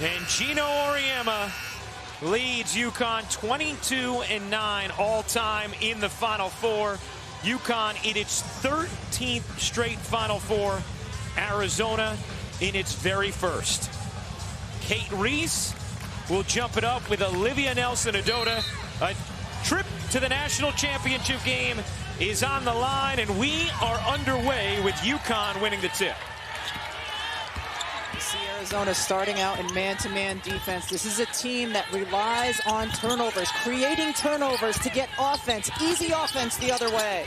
And Gino Auriemma leads UConn 22-9 all-time in the Final Four. UConn in its 13th straight Final Four. Arizona in its very first. Kate Reese will jump it up with Olivia Nelson-Ododa. A trip to the national championship game is on the line, and we are underway with UConn winning the tip. You see Arizona starting out in man-to-man defense. This is a team that relies on turnovers, creating turnovers to get offense, easy offense the other way.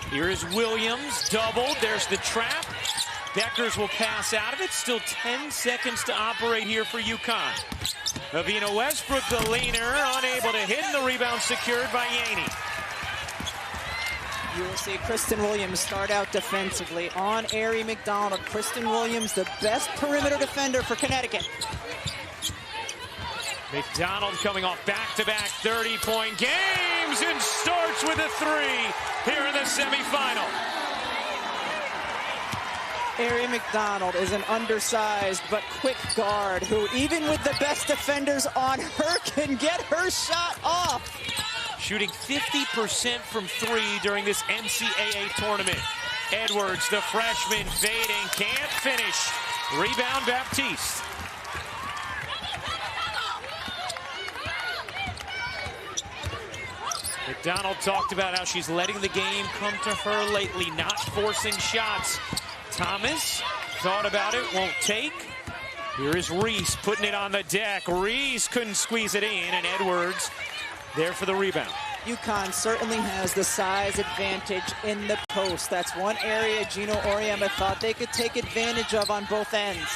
Here is Williams, doubled. There's the trap. Beckers will pass out of it. Still 10 seconds to operate here for UConn. Avina Westbrook, the leaner, unable to hit, and the rebound secured by Yaney. You will see Kristen Williams start out defensively on Aari McDonald. Kristen Williams, the best perimeter defender for Connecticut. McDonald coming off back-to-back 30-point games and starts with a three here in the semifinal. Aari McDonald is an undersized but quick guard who, even with the best defenders on her, can get her shot off. Shooting 50% from three during this NCAA tournament. Edwards, the freshman, fading, can't finish. Rebound, Baptiste. McDonald talked about how she's letting the game come to her lately, not forcing shots. Thomas thought about it, won't take. Here is Reese putting it on the deck. Reese couldn't squeeze it in, and Edwards there for the rebound. UConn certainly has the size advantage in the post. That's one area Gino Auriemma thought they could take advantage of on both ends.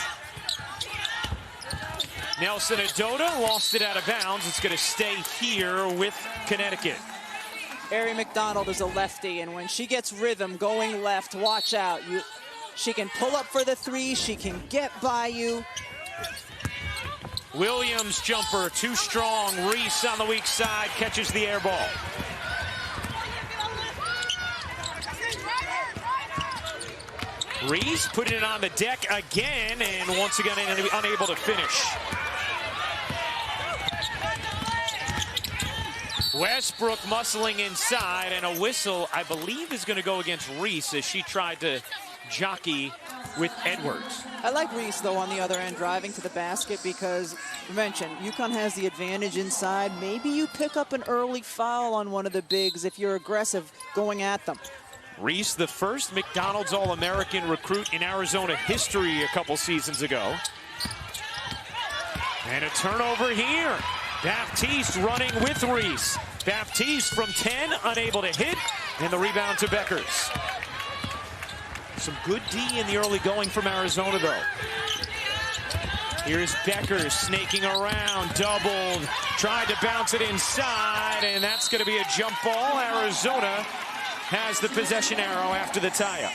Nelson-Ododa lost it out of bounds. It's going to stay here with Connecticut. Aari McDonald is a lefty, and when she gets rhythm going left, watch out. She can pull up for the three. She can get by you. Williams jumper, too strong. Reese on the weak side catches the air ball. Reese putting it on the deck again, and once again unable to finish. Westbrook muscling inside, and a whistle, I believe, is going to go against Reese as she tried to jockey with Edwards. I like Reese, though, on the other end, driving to the basket, because, you mentioned, UConn has the advantage inside. Maybe you pick up an early foul on one of the bigs if you're aggressive going at them. Reese, the first McDonald's All-American recruit in Arizona history a couple seasons ago. And a turnover here. Baptiste running with Reese. Baptiste from 10, unable to hit, and the rebound to Beckers. Some good D in the early going from Arizona, though. Here's Beckers snaking around, doubled, tried to bounce it inside, and that's going to be a jump ball. Arizona has the possession arrow after the tie-up.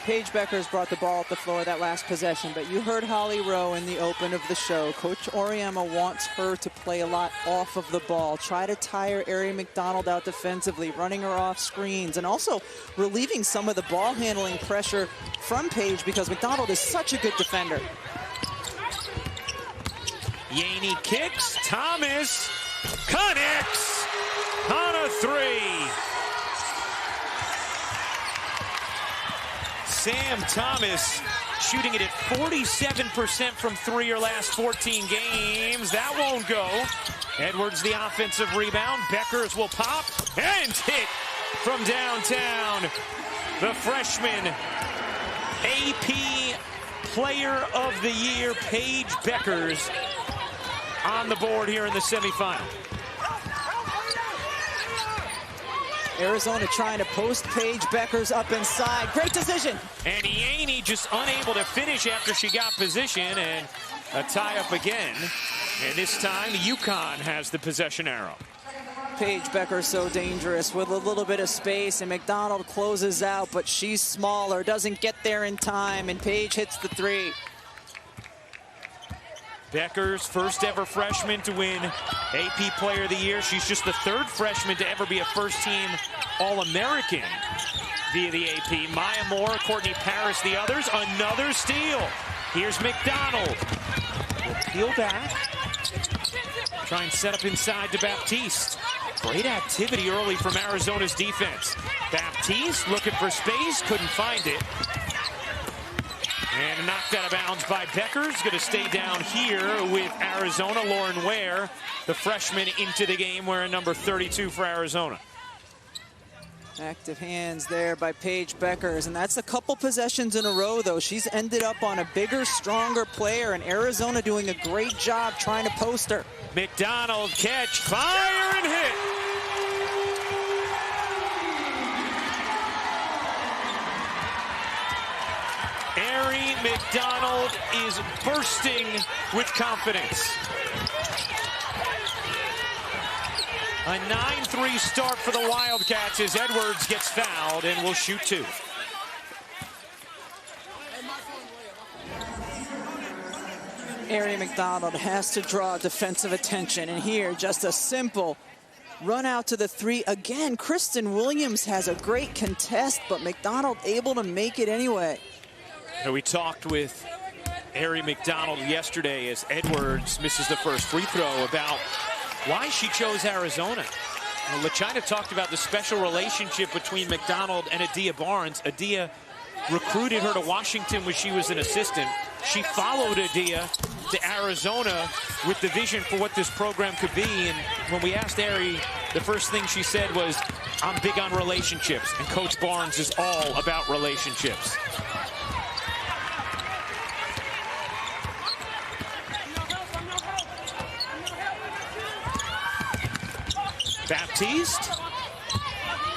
Paige Beckers brought the ball up the floor that last possession, but you heard Holly Rowe in the open of the show. Coach Auriemma wants her to play a lot off of the ball, try to tire Aari McDonald out defensively, running her off screens, and also relieving some of the ball handling pressure from Paige because McDonald is such a good defender. Yaney kicks, Thomas connects on a three. Sam Thomas shooting it at 47% from three her last 14 games. That won't go. Edwards the offensive rebound. Beckers will pop and hit from downtown. The freshman AP Player of the Year, Paige Beckers, on the board here in the semifinal. Arizona trying to post Paige Beckers up inside. Great decision. And Yaney just unable to finish after she got position, and a tie-up again. And this time, UConn has the possession arrow. Paige Beckers so dangerous with a little bit of space, and McDonald closes out, but she's smaller, doesn't get there in time, and Paige hits the three. Beckers, first ever freshman to win AP Player of the Year. She's just the third freshman to ever be a first-team All-American via the AP. Maya Moore, Courtney Paris, the others. Another steal. Here's McDonald. Will peel back. Try and set up inside to Baptiste. Great activity early from Arizona's defense. Baptiste looking for space, couldn't find it. And knocked out of bounds by Becker's. Going to stay down here with Arizona. Lauren Ware, the freshman, into the game, wearing number 32 for Arizona. Active hands there by Paige Beckers, and that's a couple possessions in a row, though. She's ended up on a bigger, stronger player, and Arizona doing a great job trying to post her. McDonald catch, fire and hit. Ari McDonald is bursting with confidence. A 9-3 start for the Wildcats as Edwards gets fouled and will shoot two. Ari McDonald has to draw defensive attention, and here just a simple run out to the three. Again, Kristen Williams has a great contest, but McDonald able to make it anyway. We talked with Ari McDonald yesterday as Edwards misses the first free throw about why she chose Arizona. Well, LaChina talked about the special relationship between McDonald and Adia Barnes. Adia recruited her to Washington when she was an assistant. She followed Adia to Arizona with the vision for what this program could be. And when we asked Ari, the first thing she said was, I'm big on relationships, and Coach Barnes is all about relationships. Baptiste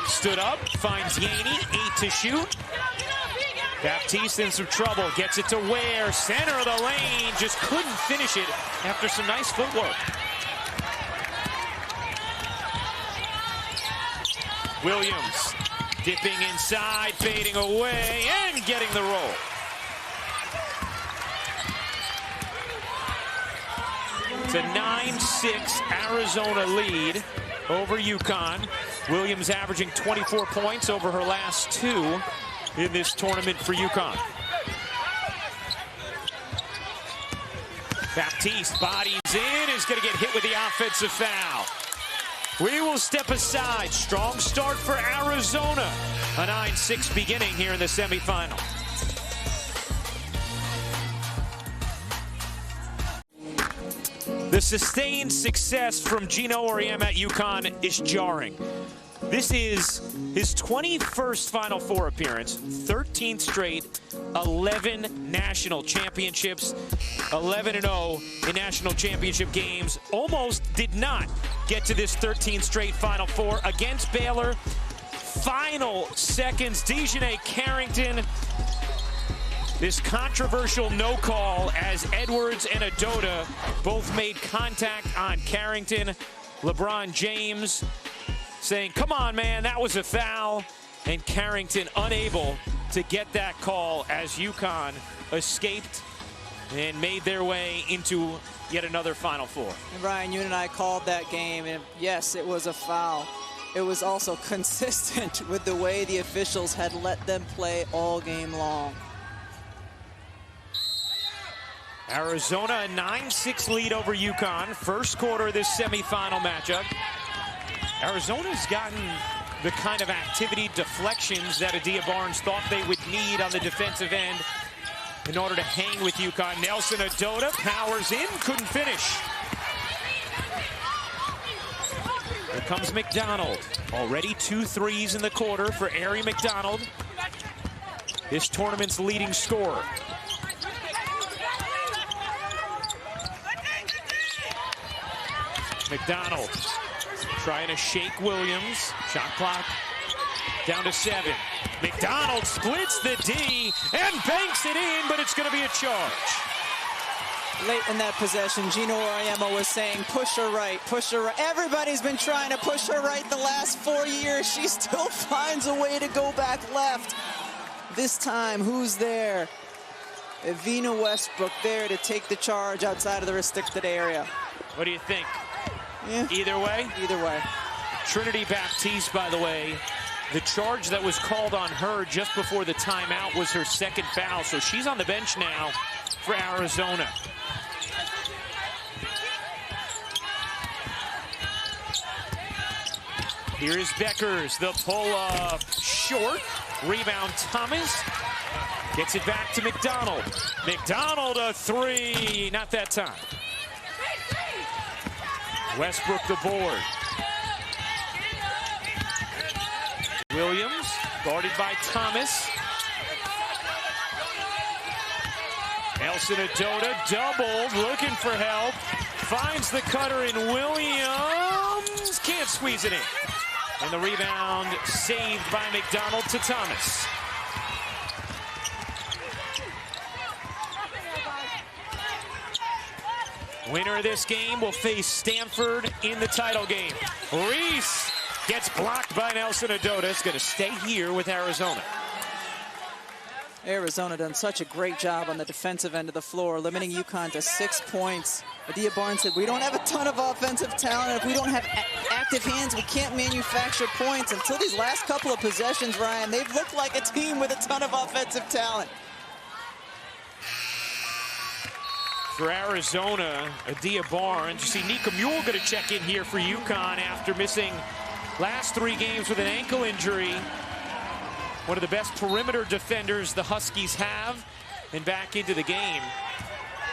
stood up, finds Yaney, 8 to shoot. Baptiste in some trouble, gets it to Ware, center of the lane, just couldn't finish it after some nice footwork. Williams dipping inside, fading away, and getting the roll. It's a 9-6 Arizona lead over UConn. Williams averaging 24 points over her last two in this tournament for UConn. Baptiste bodies in, is going to get hit with the offensive foul. We will step aside. Strong start for Arizona. A 9-6 beginning here in the semifinal. The sustained success from Gino Auriemma at UConn is jarring. This is his 21st Final Four appearance, 13th straight, 11 national championships, 11-0 in national championship games. Almost did not get to this 13th straight Final Four against Baylor. Final seconds, Dejanay Carrington. This controversial no call as Edwards and Adota both made contact on Carrington. LeBron James saying, come on, man, that was a foul. And Carrington unable to get that call as UConn escaped and made their way into yet another Final Four. And Ryan, you and I called that game, and yes, it was a foul. It was also consistent with the way the officials had let them play all game long. Arizona, a 9-6 lead over UConn. First quarter of this semifinal matchup. Arizona's gotten the kind of activity, deflections that Adia Barnes thought they would need on the defensive end in order to hang with UConn. Nelson Adota powers in, couldn't finish. Here comes McDonald. Already 2 threes in the quarter for Ari McDonald, this tournament's leading scorer. McDonald trying to shake Williams. Shot clock down to 7. McDonald splits the D and banks it in, but it's going to be a charge. Late in that possession, Gino Auriemma was saying, push her right, push her right. Everybody's been trying to push her right the last 4 years. She still finds a way to go back left. This time, who's there? Evina Westbrook there to take the charge outside of the restricted area. What do you think? Yeah. Either way? Either way. Trinity Baptiste, by the way, the charge that was called on her just before the timeout was her second foul, so she's on the bench now for Arizona. Here's Beckers, the pull-up, short. Rebound, Thomas. Gets it back to McDonald. McDonald, a three. Not that time. Westbrook, the board. Williams, guarded by Thomas. Nelson Adota, doubled, looking for help. Finds the cutter in Williams. Can't squeeze it in. And the rebound saved by McDonald to Thomas. Winner of this game will face Stanford in the title game. Reese gets blocked by Nelson Adota. It's going to stay here with Arizona. Arizona done such a great job on the defensive end of the floor, limiting UConn to 6 points. Adia Barnes said, we don't have a ton of offensive talent. If we don't have active hands, we can't manufacture points. Until these last couple of possessions, Ryan, they've looked like a team with a ton of offensive talent. For Arizona, Adia Barnes. You see Nika Mule going to check in here for UConn after missing last 3 games with an ankle injury. One of the best perimeter defenders the Huskies have, and back into the game.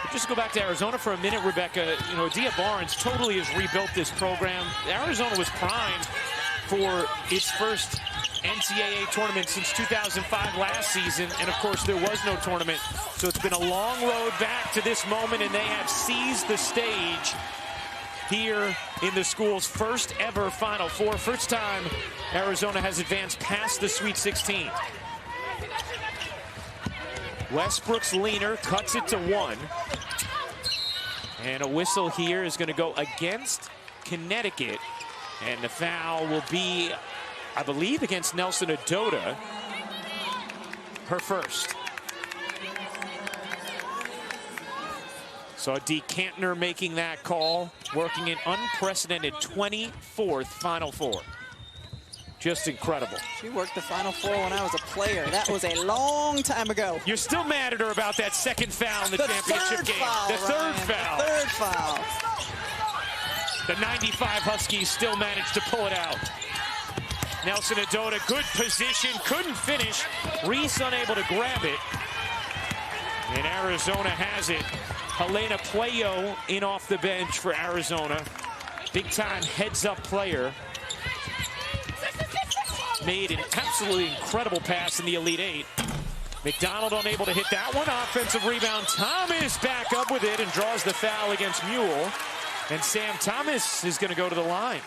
But just go back to Arizona for a minute, Rebecca. You know, Adia Barnes totally has rebuilt this program. Arizona was primed for its first NCAA tournament since 2005 last season, and of course there was no tournament. So it's been a long road back to this moment, and they have seized the stage here in the school's first ever Final Four. First time Arizona has advanced past the Sweet 16. Westbrook's leaner cuts it to 1. And a whistle here is going to go against Connecticut. And the foul will be, I believe, against Nelson Adota, her first. So Dee Kantner making that call, working an unprecedented 24th Final Four. Just incredible. She worked the Final Four when I was a player. That was a long time ago. You're still mad at her about that second foul in the championship game. The third foul. The third foul. The 95 Huskies still managed to pull it out. Nelson Adota, good position, couldn't finish. Reese unable to grab it. And Arizona has it. Helena Puello in off the bench for Arizona. Big time heads up player. Made an absolutely incredible pass in the Elite Eight. McDonald unable to hit that one. Offensive rebound. Thomas back up with it and draws the foul against Mule. And Sam Thomas is going to go to the line.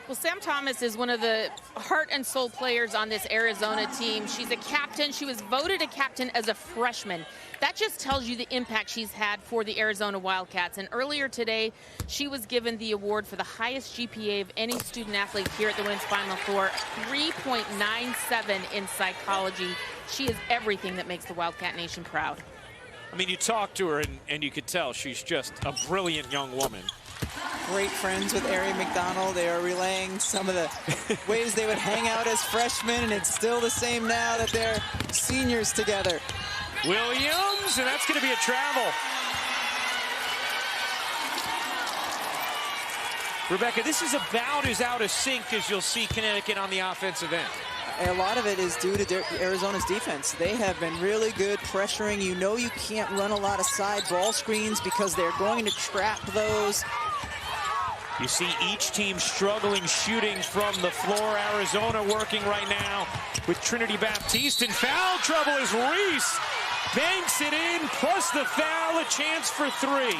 Well, Sam Thomas is one of the heart and soul players on this Arizona team. She's a captain. She was voted a captain as a freshman. That just tells you the impact she's had for the Arizona Wildcats. And earlier today, she was given the award for the highest GPA of any student athlete here at the Women's Final Four, 3.97 in psychology. She is everything that makes the Wildcat Nation proud. I mean, you talk to her and you could tell she's just a brilliant young woman. Great friends with Ari McDonald. They are relaying some of the ways they would hang out as freshmen, and it's still the same now that they're seniors together. Williams, and that's going to be a travel. Rebecca, this is about as out of sync as you'll see Connecticut on the offensive end. A lot of it is due to Arizona's defense. They have been really good pressuring. You know you can't run a lot of side ball screens because they're going to trap those. You see each team struggling shooting from the floor. Arizona working right now with Trinity Baptiste in foul trouble as Reese banks it in, plus the foul, a chance for 3.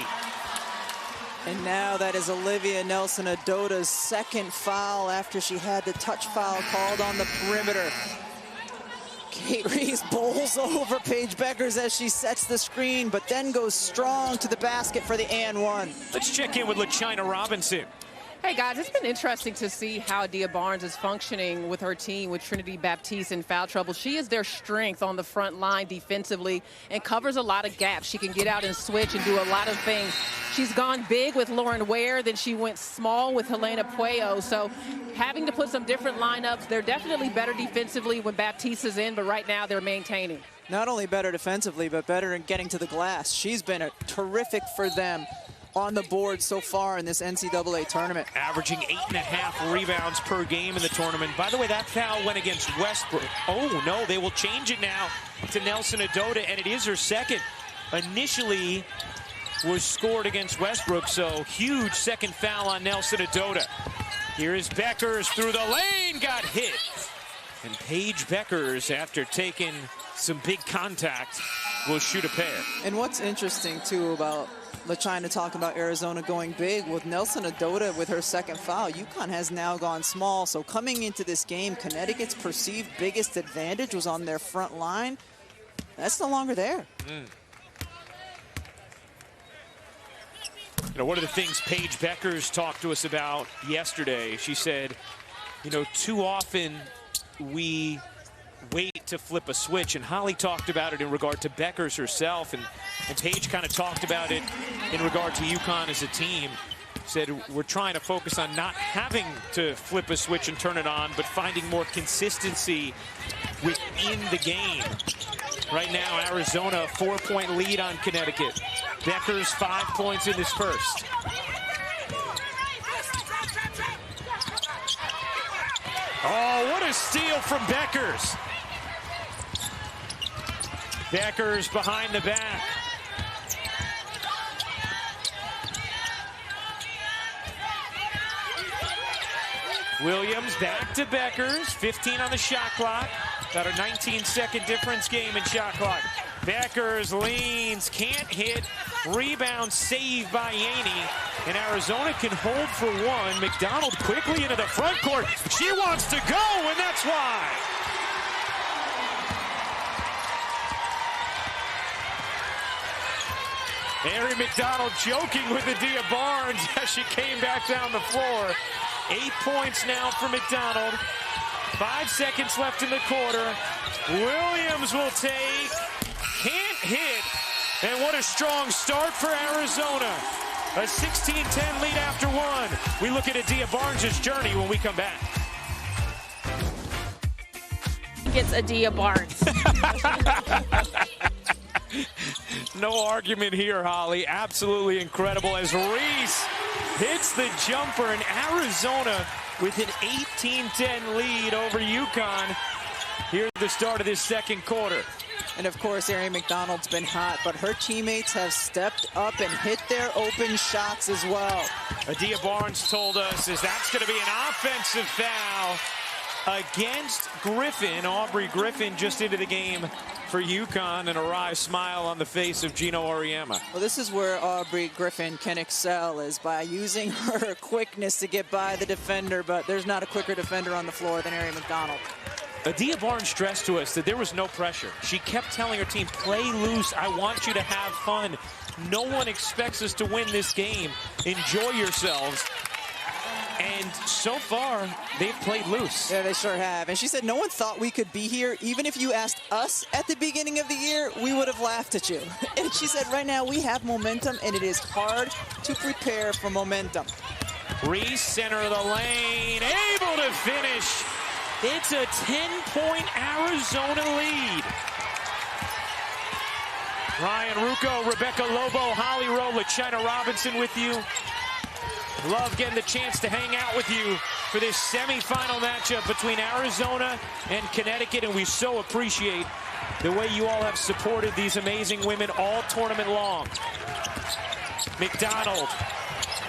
And now that is Olivia Nelson Adota's second foul after she had the touch foul called on the perimeter. Kate Reese bowls over Paige Beckers as she sets the screen, but then goes strong to the basket for the and one. Let's check in with LaChina Robinson. Hey guys, it's been interesting to see how Dia Barnes is functioning with her team with Trinity Baptiste in foul trouble. She is their strength on the front line defensively and covers a lot of gaps. She can get out and switch and do a lot of things. She's gone big with Lauren Ware, then she went small with Helena Puello. So having to put some different lineups, they're definitely better defensively when Baptiste is in, but right now they're maintaining. Not only better defensively, but better in getting to the glass. She's been terrific for them on the board so far in this NCAA tournament. Averaging 8.5 rebounds per game in the tournament. By the way, that foul went against Westbrook. Oh, no, they will change it now to Nelson Adota, and it is her second. Initially was scored against Westbrook, so huge second foul on Nelson Adota. Here is Beckers through the lane, got hit. And Paige Beckers, after taking some big contact, will shoot a pair. And what's interesting, too, about LaChina talking about Arizona going big, with Nelson Adota with her second foul, UConn has now gone small. So coming into this game, Connecticut's perceived biggest advantage was on their front line. That's no longer there. You know, one of the things Paige Beckers talked to us about yesterday, she said, you know, too often we wait to flip a switch, and Holly talked about it in regard to Beckers herself, and Paige kind of talked about it in regard to UConn as a team. Said we're trying to focus on not having to flip a switch and turn it on, but finding more consistency within the game. Right now, Arizona, 4-point lead on Connecticut. Beckers 5 points in this first. Oh, what a steal from Beckers. Beckers behind the back. Williams back to Beckers. 15 on the shot clock. Got a 19-second difference game in shot clock. Beckers leans, can't hit. Rebound saved by Yaney. And Arizona can hold for one. McDonald quickly into the front court. She wants to go, and that's why. Mary McDonald joking with Adia Barnes as she came back down the floor. 8 points now for McDonald. 5 seconds left in the quarter. Williams will take. Can't hit. And what a strong start for Arizona. A 16-10 lead after one. We look at Adia Barnes' journey when we come back. Gets Adia Barnes. No argument here, Holly. Absolutely incredible as Reese hits the jumper, and Arizona with an 18-10 lead over UConn here at the start of this second quarter. And of course, Erin McDonald's been hot, but her teammates have stepped up and hit their open shots as well. Adia Barnes told us is that's going to be an offensive foul against Griffin. Aubrey Griffin just into the game for UConn, and a wry smile on the face of Gino Auriemma. Well, this is where Aubrey Griffin can excel, is by using her quickness to get by the defender, but there's not a quicker defender on the floor than Erin McDonald. Adia Barnes stressed to us that there was no pressure. She kept telling her team, play loose. I want you to have fun. No one expects us to win this game. Enjoy yourselves. And so far, they've played loose. Yeah, they sure have. And she said no one thought we could be here. Even if you asked us at the beginning of the year, we would have laughed at you. And she said right now we have momentum, and it is hard to prepare for momentum. Reese, center of the lane, able to finish. It's a 10-point Arizona lead. Ryan Rucco, Rebecca Lobo, Holly Rowe, LaChina Robinson with you. Love getting the chance to hang out with you for this semifinal matchup between Arizona and Connecticut, and we so appreciate the way you all have supported these amazing women all tournament long. McDonald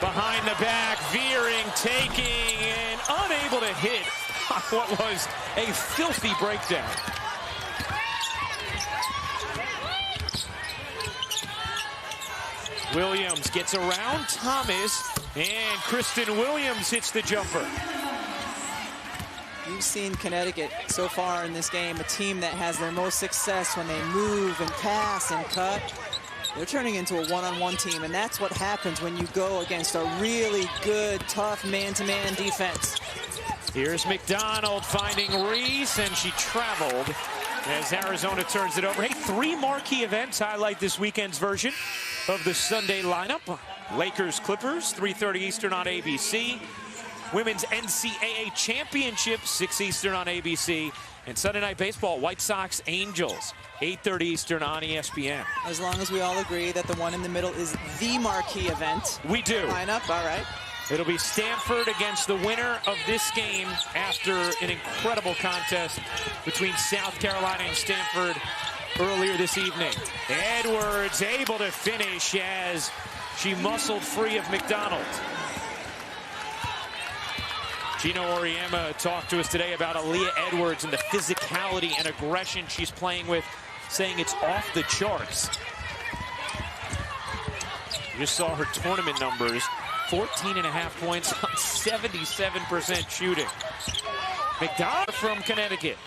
behind the back, veering, taking, and unable to hit on what was a filthy breakdown. Williams gets around Thomas, and Kristen Williams hits the jumper. You've seen Connecticut so far in this game, a team that has their most success when they move and pass and cut. They're turning into a one-on-one team, and that's what happens when you go against a really good, tough man-to-man defense. Here's McDonald finding Reese, and she traveled as Arizona turns it over. Hey, 3 marquee events highlight this weekend's version of the Sunday lineup. Lakers-Clippers, 3:30 Eastern on ABC. Women's NCAA Championship, 6 Eastern on ABC. And Sunday Night Baseball, White Sox-Angels, 8:30 Eastern on ESPN. As long as we all agree that the one in the middle is the marquee event. We do. Lineup, all right. It'll be Stanford against the winner of this game after an incredible contest between South Carolina and Stanford earlier this evening. Edwards able to finish as she muscled free of McDonald. Gino Auriemma talked to us today about Aaliyah Edwards and the physicality and aggression she's playing with, saying it's off the charts. You just saw her tournament numbers. 14.5 points on 77% shooting. McDonald from Connecticut.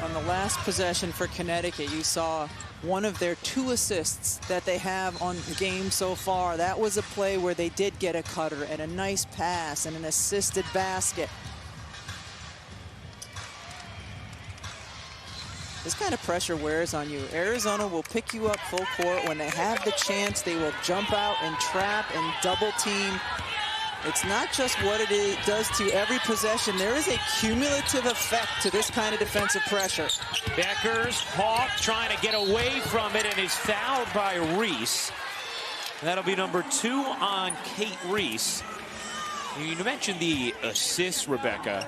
On the last possession for Connecticut, you saw one of their 2 assists that they have on the game so far. That was a play where they did get a cutter and a nice pass and an assisted basket. This kind of pressure wears on you. Arizona will pick you up full court. When they have the chance, they will jump out and trap and double team. It's not just what it does to every possession. There is a cumulative effect to this kind of defensive pressure. Beckers, Hawk trying to get away from it and is fouled by Reese. That'll be number 2 on Kate Reese. You mentioned the assists, Rebecca.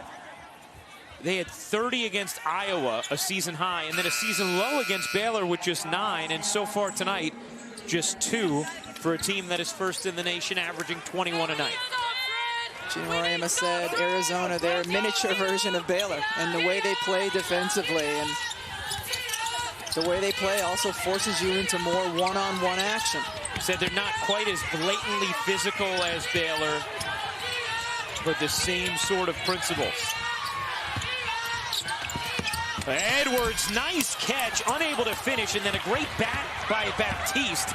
They had 30 against Iowa, a season high, and then a season low against Baylor with just 9. And so far tonight, just 2 for a team that is first in the nation, averaging 21 a night. Gino Auriemma said Arizona, they're a miniature version of Baylor, and the way they play defensively and the way they play also forces you into more one-on-one action. Said they're not quite as blatantly physical as Baylor, but the same sort of principles. Edwards, nice catch, unable to finish, and then a great bat by Baptiste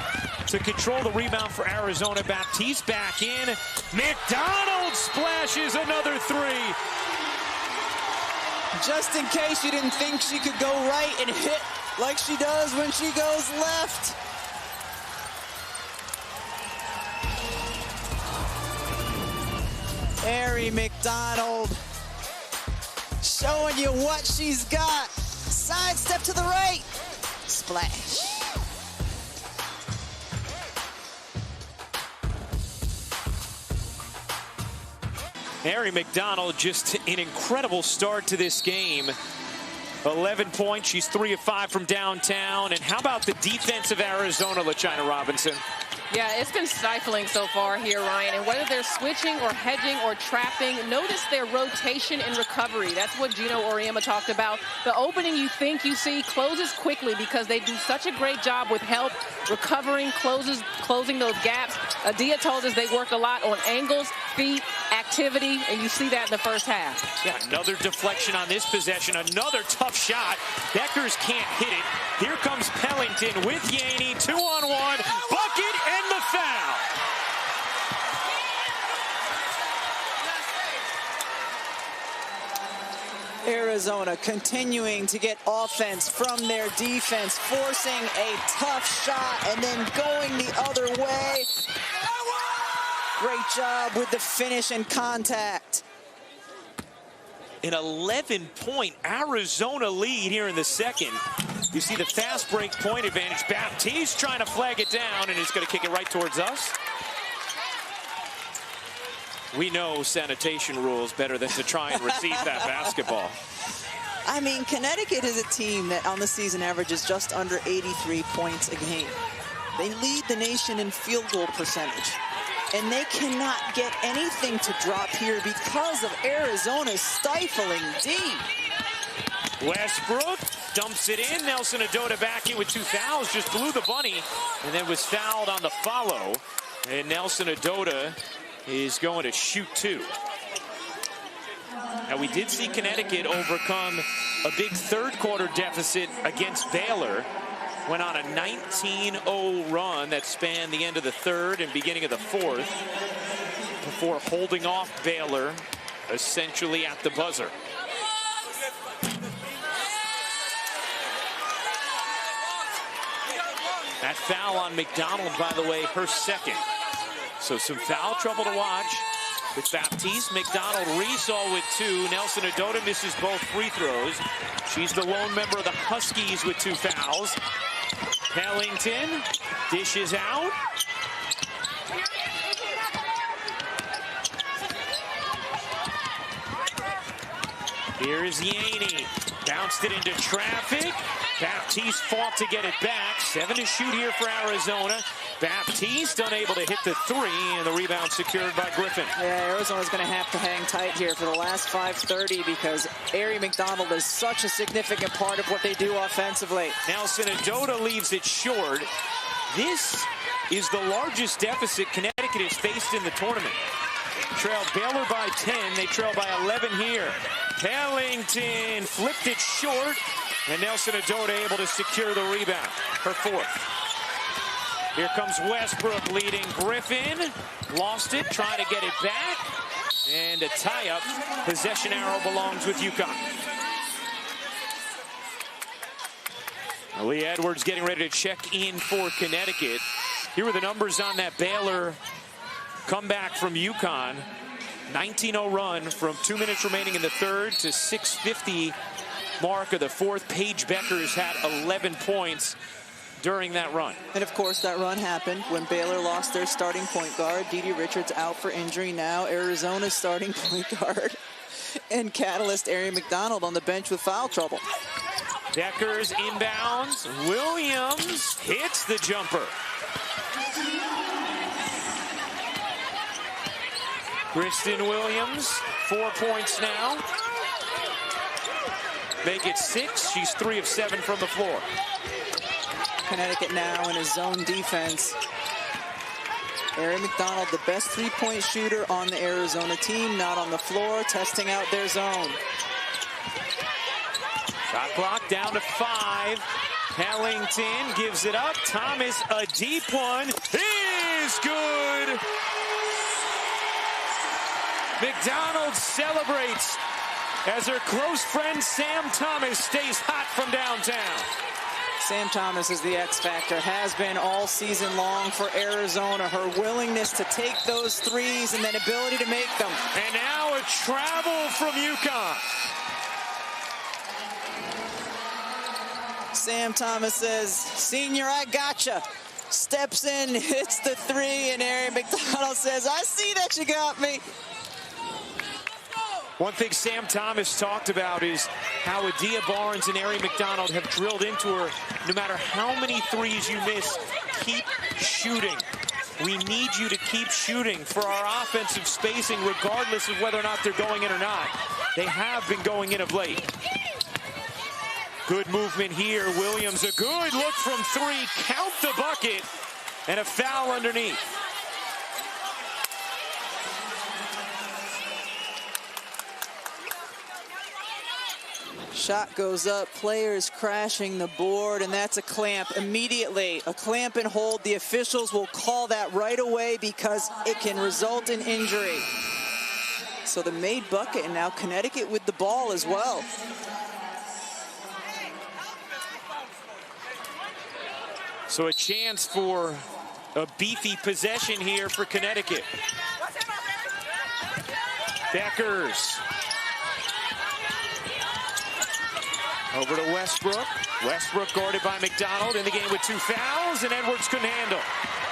to control the rebound for Arizona. Baptiste back in. McDonald splashes another 3. Just in case you didn't think she could go right and hit like she does when she goes left. Ari McDonald showing you what she's got. Side step to the right. Splash. Ari McDonald, just an incredible start to this game. 11 points. She's 3 of 5 from downtown. And how about the defense of Arizona, LaChina Robinson? Yeah, it's been stifling so far here, Ryan. And whether they're switching or hedging or trapping, notice their rotation and recovery. That's what Gino Auriemma talked about. The opening you think you see closes quickly because they do such a great job with help, recovering, closing those gaps. Adia told us they work a lot on angles, feet, activity, and you see that in the first half. Yeah, another deflection on this possession, another tough shot. Beckers can't hit it. Here comes Pellington with Yaney, 2-on-1, bucket and the foul. Arizona continuing to get offense from their defense, forcing a tough shot and then going the other way. Great job with the finish and contact. An 11-point Arizona lead here in the second. You see the fast break point advantage. Baptiste trying to flag it down, and he's going to kick it right towards us. We know sanitation rules better than to try and receive that basketball. I mean, Connecticut is a team that on the season averages just under 83 points a game. They lead the nation in field goal percentage. And they cannot get anything to drop here because of Arizona's stifling D. Westbrook dumps it in. Nelson Adota back in with 2 fouls. Just blew the bunny and then was fouled on the follow. And Nelson Adota is going to shoot 2. Now, we did see Connecticut overcome a big third quarter deficit against Baylor. went on a 19-0 run that spanned the end of the third and beginning of the fourth before holding off Baylor essentially at the buzzer. That foul on McDonald, by the way, her second. So some foul trouble to watch with Baptiste. McDonald, Riesel with 2. Nelson Adota misses both free throws. She's the lone member of the Huskies with 2 fouls. Pellington dishes out. Here's Yaney. Bounced it into traffic. Baptiste fought to get it back. 7 to shoot here for Arizona. Baptiste unable to hit the 3, and the rebound secured by Griffin. Yeah, Arizona's going to have to hang tight here for the last 5:30 because Ari McDonald is such a significant part of what they do offensively. Nelson Adota leaves it short. This is the largest deficit Connecticut has faced in the tournament. Trailed Baylor by 10. They trail by 11 here. Pellington flipped it short, and Nelson Adota able to secure the rebound. Her 4th. Here comes Westbrook leading Griffin. Lost it, trying to get it back. And a tie-up. Possession arrow belongs with UConn. Lee Edwards getting ready to check in for Connecticut. Here were the numbers on that Baylor comeback from UConn. 19-0 run from 2 minutes remaining in the third to 6:50 mark of the fourth. Paige Beckers had 11 points during that run. And of course that run happened when Baylor lost their starting point guard. Dede Richards out for injury. Now Arizona's starting point guard and catalyst Ari McDonald on the bench with foul trouble. Beckers inbounds. Williams hits the jumper. Kristen Williams, 4 points now. Make it 6. She's 3 of 7 from the floor. Connecticut now in a zone defense. Ari McDonald, the best 3-point shooter on the Arizona team, not on the floor, testing out their zone. Shot clock down to 5. Pellington gives it up. Thomas, a deep one, is good. McDonald celebrates as her close friend Sam Thomas stays hot from downtown. Sam Thomas is the X factor, has been all season long for Arizona. Her willingness to take those threes and then ability to make them. And now a travel from UConn. Sam Thomas says, "Senior, I gotcha." Steps in, hits the 3, and Ari McDonald says, "I see that you got me." One thing Sam Thomas talked about is how Adia Barnes and Ari McDonald have drilled into her. No matter how many threes you miss, keep shooting. We need you to keep shooting for our offensive spacing, regardless of whether or not they're going in or not. They have been going in of late. Good movement here. Williams, a good look from 3. Count the bucket, and a foul underneath. Shot goes up, players crashing the board, and that's a clamp immediately. A clamp and hold. The officials will call that right away because it can result in injury. So the made bucket, and now Connecticut with the ball as well. So a chance for a beefy possession here for Connecticut. Beckers. Over to Westbrook. Westbrook guarded by McDonald in the game with 2 fouls, and Edwards couldn't handle.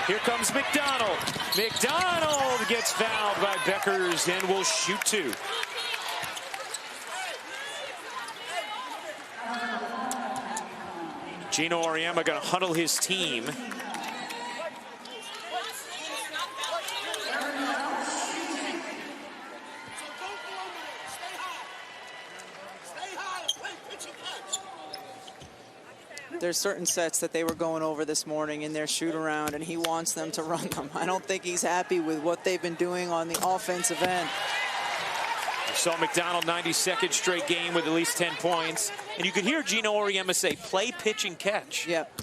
Here comes McDonald. McDonald gets fouled by Beckers and will shoot 2. Gino Auriemma going to huddle his team. There's certain sets that they were going over this morning in their shoot around, and he wants them to run them. I don't think he's happy with what they've been doing on the offensive end. We saw McDonald 92nd straight game with at least 10 points. And you could hear Gino Auriemma say, play, pitch, and catch. Yep.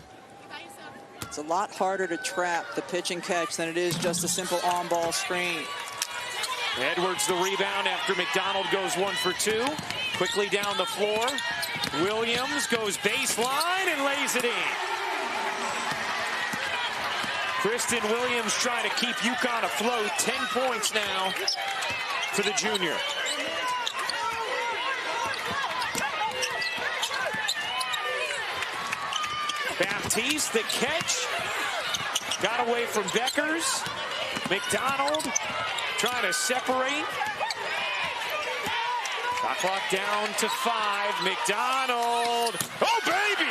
It's a lot harder to trap the pitch and catch than it is just a simple on-ball screen. Edwards the rebound after McDonald goes 1 for 2. Quickly down the floor. Williams goes baseline and lays it in. Kristen Williams trying to keep UConn afloat. 10 points now for the junior. Baptiste, the catch. Got away from Beckers. McDonald trying to separate. Shot clock down to 5. McDonald. Oh, baby!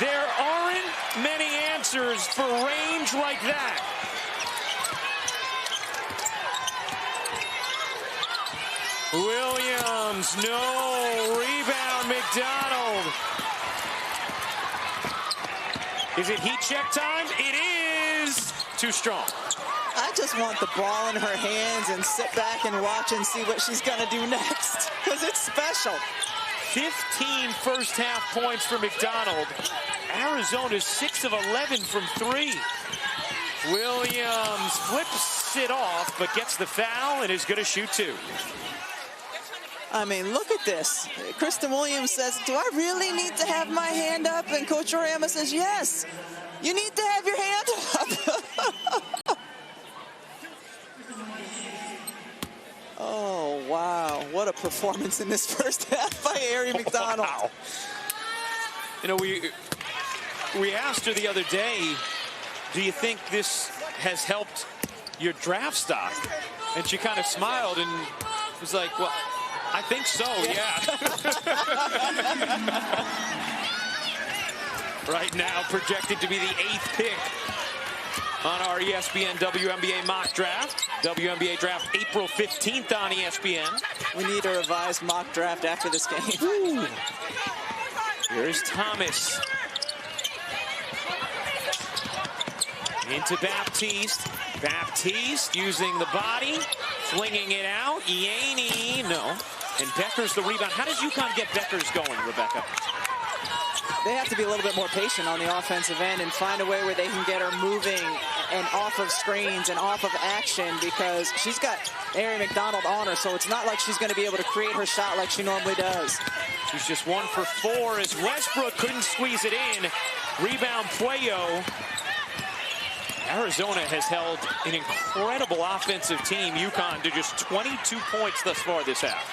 There aren't many answers for range like that. Williams, no. Rebound, McDonald. Is it heat check time? It is. Too strong. I just want the ball in her hands and sit back and watch and see what she's going to do next, because it's special. 15 first half points for McDonald. Arizona's 6 of 11 from 3. Williams flips it off, but gets the foul and is going to shoot 2. I mean, look at this. Kristen Williams says, do I really need to have my hand up? And Coach Oriama says, yes, you need to have your hand up. Oh, wow. What a performance in this first half by Ari McDonald. Wow. You know, we asked her the other day, do you think this has helped your draft stock? And she kind of smiled and was like, well, I think so, yeah. Right now, projected to be the 8th pick on our ESPN WNBA mock draft. WNBA draft April 15th on ESPN. We need a revised mock draft after this game. Ooh. Here's Thomas. Into Baptiste. Baptiste using the body, flinging it out. Ianni, no. And Beckers the rebound. How does UConn get Beckers going, Rebecca? They have to be a little bit more patient on the offensive end and find a way where they can get her moving and off of screens and off of action, because she's got Ari McDonald on her, so it's not like she's going to be able to create her shot like she normally does. She's just 1 for 4 as Westbrook couldn't squeeze it in. Rebound Puello. Arizona has held an incredible offensive team, UConn, to just 22 points thus far this half.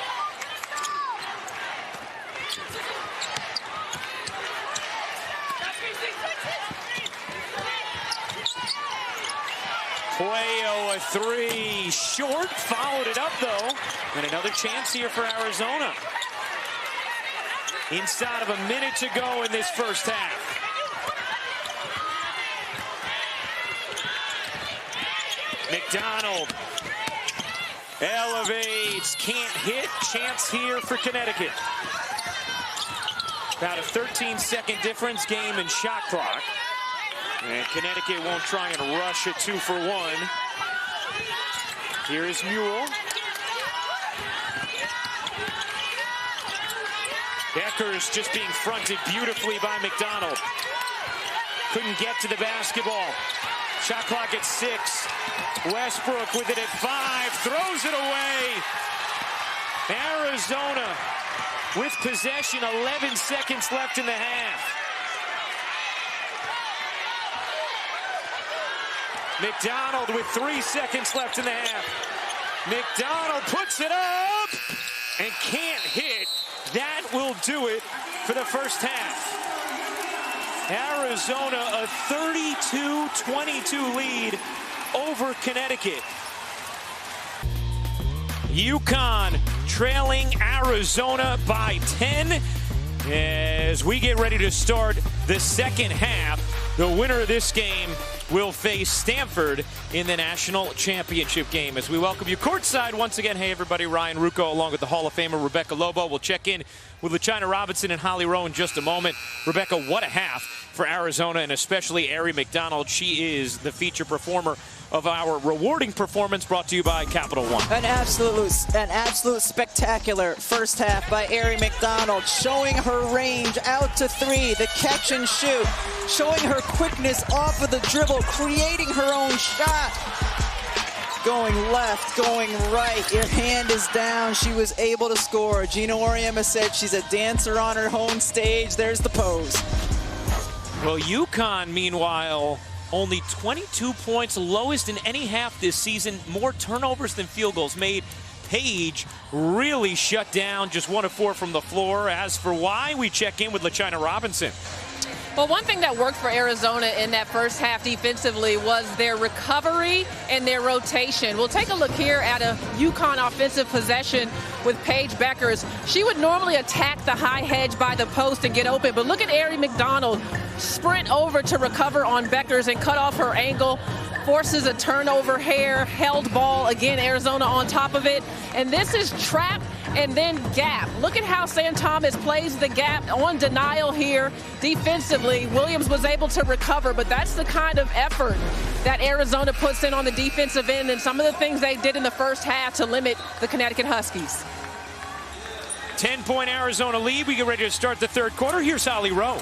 Puello a 3, short, followed it up though, and another chance here for Arizona. Inside of a minute to go in this first half. McDonald elevates, can't hit, chance here for Connecticut. About a 13-second difference, game and shot clock. And Connecticut won't try and rush a 2 for 1. Here is Mule. Beckers just being fronted beautifully by McDonald. Couldn't get to the basketball. Shot clock at 6. Westbrook with it at 5. Throws it away. Arizona with possession. 11 seconds left in the half. McDonald with 3 seconds left in the half. McDonald puts it up and can't hit. That will do it for the first half. Arizona a 32-22 lead over Connecticut. UConn trailing Arizona by 10 as we get ready to start the second half. The winner of this game will face Stanford in the national championship game. As we welcome you courtside once again. Hey everybody, Ryan Rucco along with the Hall of Famer Rebecca Lobo. We'll check in with LaChina Robinson and Holly Rowe in just a moment. Rebecca, what a half for Arizona, and especially Aerie McDonald. She is the feature performer of our rewarding performance, brought to you by Capital One. An absolute spectacular first half by Aerie McDonald, showing her range out to three, the catch and shoot, showing her quickness off of the dribble, creating her own shot. Going left, going right, your hand is down. She was able to score. Gina Auriemma said she's a dancer on her home stage. There's the pose. Well, UConn, meanwhile, only 22 points, lowest in any half this season. More turnovers than field goals made. Paige really shut down, just 1 of 4 from the floor. As for why, we check in with LaChina Robinson. Well, one thing that worked for Arizona in that first half defensively was their recovery and their rotation. We'll take a look here at a UConn offensive possession with Paige Beckers. She would normally attack the high hedge by the post and get open, but look at Aerie McDonald sprint over to recover on Beckers and cut off her angle, forces a turnover, held ball. Again, Arizona on top of it. And this is trap and then gap. Look at how Sam Thomas plays the gap on denial here defensively. Williams was able to recover, but that's the kind of effort that Arizona puts in on the defensive end and some of the things they did in the first half to limit the Connecticut Huskies. 10-point Arizona lead. We get ready to start the third quarter. Here's Holly Rowe.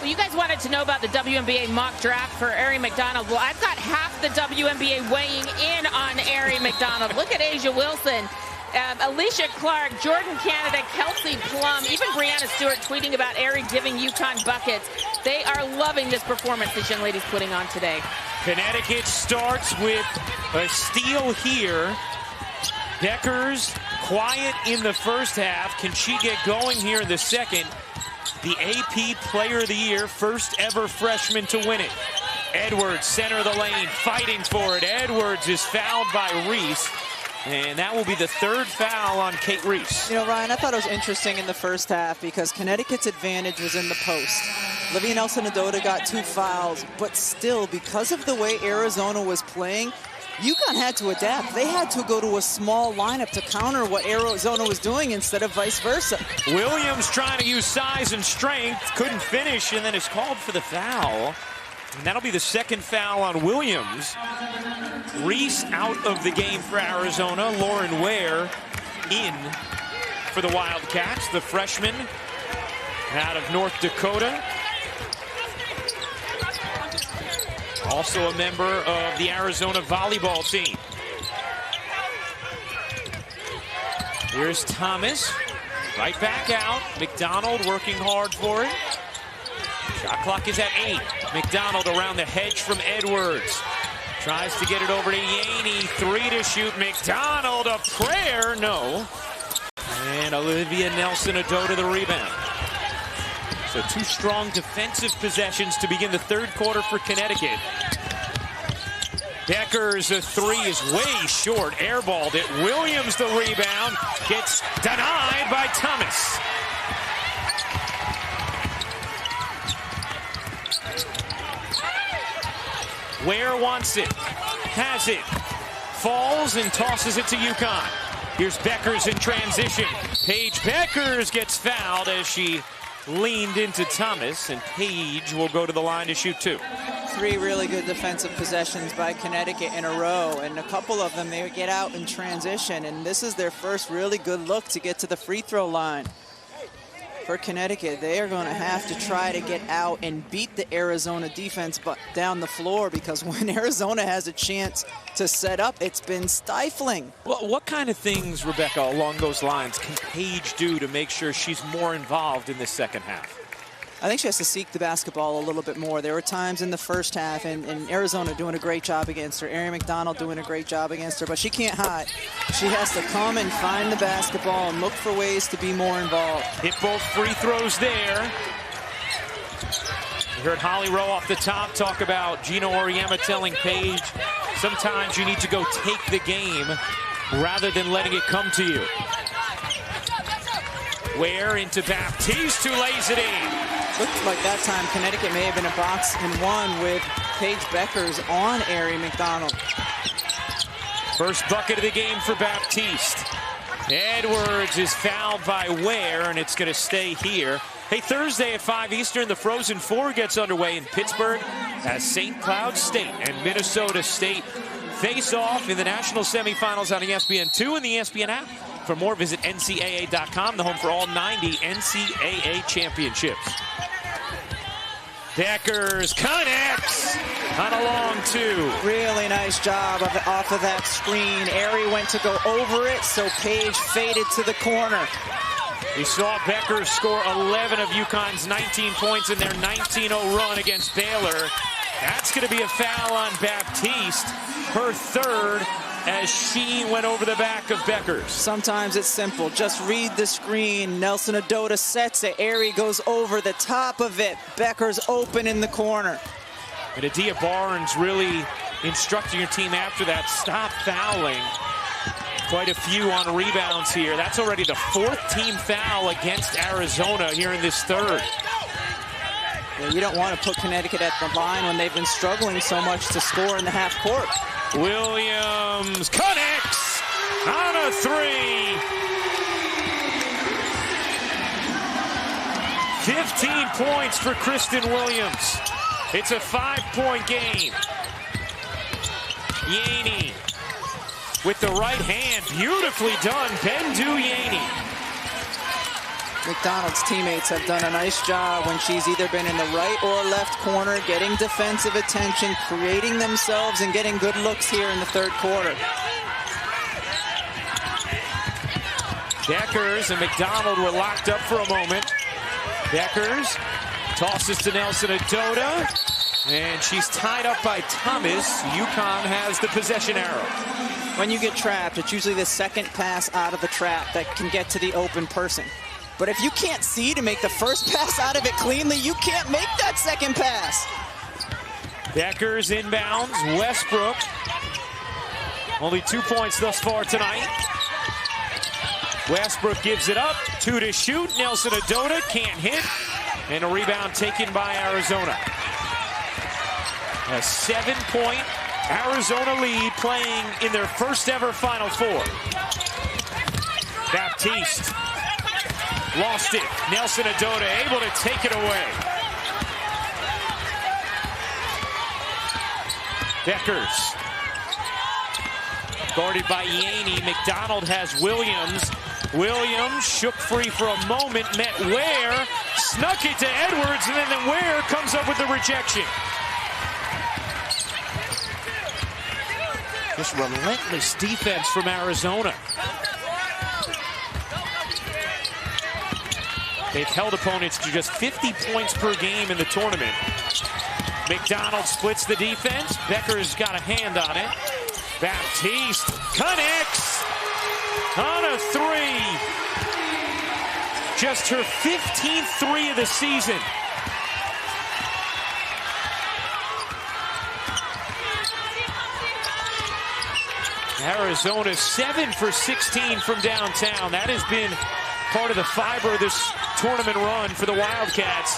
Well, you guys wanted to know about the WNBA mock draft for Aerie McDonald. Well, I've got half the WNBA weighing in on Aerie McDonald. Look at Asia Wilson, Alicia Clark, Jordan Canada, Kelsey Plum, even Brianna Stewart tweeting about Aerie giving UConn buckets. They are loving this performance this young lady's putting on today. Connecticut starts with a steal here. Beckers quiet in the first half. Can she get going here in the second? The AP Player of the Year, first ever freshman to win it. Edwards, center of the lane, fighting for it. Edwards is fouled by Reese, and that will be the third foul on Kate Reese. You know, Ryan, I thought it was interesting in the first half because Connecticut's advantage was in the post. Olivia Nelson-Ododa got 2 fouls, but still, because of the way Arizona was playing, UConn had to adapt. They had to go to a small lineup to counter what Arizona was doing instead of vice versa. Williams trying to use size and strength, couldn't finish, and then is called for the foul. And that'll be the second foul on Williams. Reese out of the game for Arizona. Lauren Ware in for the Wildcats, the freshman out of North Dakota. Also a member of the Arizona volleyball team. Here's Thomas, right back out. McDonald working hard for it. Shot clock is at 8. McDonald around the hedge from Edwards. Tries to get it over to Yaney. 3 to shoot. McDonald, a prayer, no. And Olivia Nelson-Ododa the rebound. So 2 strong defensive possessions to begin the third quarter for Connecticut. Beckers, a 3 is way short. Airballed it. Williams, the rebound. Gets denied by Thomas. Ware wants it. Has it. Falls and tosses it to UConn. Here's Beckers in transition. Paige Beckers gets fouled as she leaned into Thomas, and Paige will go to the line to shoot 2. 3 really good defensive possessions by Connecticut in a row, and a couple of them they get out in transition, and this is their first really good look to get to the free throw line. For Connecticut, they are going to have to try to get out and beat the Arizona defense down the floor, because when Arizona has a chance to set up, it's been stifling. Well, what kind of things, Rebecca, along those lines can Paige do to make sure she's more involved in this second half? I think she has to seek the basketball a little bit more. There were times in the first half, and Arizona doing a great job against her. Aerie McDonald doing a great job against her, but she can't hide. She has to come and find the basketball and look for ways to be more involved. Hit both free throws there. You heard Holly Rowe off the top talk about Gina Auriemma telling Paige, sometimes you need to go take the game rather than letting it come to you. Ware into Baptiste, who lays it in. Looked like that time Connecticut may have been a box and one with Paige Beckers on Aerie McDonald. First bucket of the game for Baptiste. Edwards is fouled by Ware, and it's going to stay here. Hey, Thursday at 5 Eastern, the Frozen Four gets underway in Pittsburgh as St. Cloud State and Minnesota State face off in the national semifinals on ESPN2 and the ESPN app. For more, visit NCAA.com, the home for all 90 NCAA championships. Deckers connects on a long two. Really nice job off of that screen. Aerie went to go over it, so Page faded to the corner. We saw Beckers score 11 of UConn's 19 points in their 19-0 run against Baylor. That's going to be a foul on Baptiste, her third, as she went over the back of Beckers. Sometimes it's simple. Just read the screen. Nelson Adota sets it. Aerie goes over the top of it. Beckers open in the corner. And Adia Barnes really instructing her team after that. Stop fouling. Quite a few on rebounds here. That's already the fourth team foul against Arizona here in this third. Yeah, you don't want to put Connecticut at the line when they've been struggling so much to score in the half court. Williams connects on a three. 15 points for Kristen Williams. It's a 5-point game. Yaney with the right hand, beautifully done. Bendu Yaney. McDonald's teammates have done a nice job when she's either been in the right or left corner, getting defensive attention, creating themselves, and getting good looks here in the third quarter. Deckers and McDonald were locked up for a moment. Deckers tosses to Nelson Adota, and she's tied up by Thomas. UConn has the possession arrow. When you get trapped, it's usually the second pass out of the trap that can get to the open person. But if you can't see to make the first pass out of it cleanly, you can't make that second pass. Deckers inbounds. Westbrook. Only 2 points thus far tonight. Westbrook gives it up. 2 to shoot. Nelson Adota can't hit. And a rebound taken by Arizona. A 7-point Arizona lead, playing in their first ever Final Four. Baptiste lost it. Nelson Adota able to take it away. Deckers guarded by Yaney. McDonald has Williams. Williams shook free for a moment, met Ware, snuck it to Edwards, and then Ware comes up with the rejection. Just relentless defense from Arizona. They've held opponents to just 50 points per game in the tournament. McDonald splits the defense. Becker's got a hand on it. Baptiste connects on a three. Just her 15th three of the season. Arizona 7 for 16 from downtown. That has been part of the fiber of this tournament run for the Wildcats.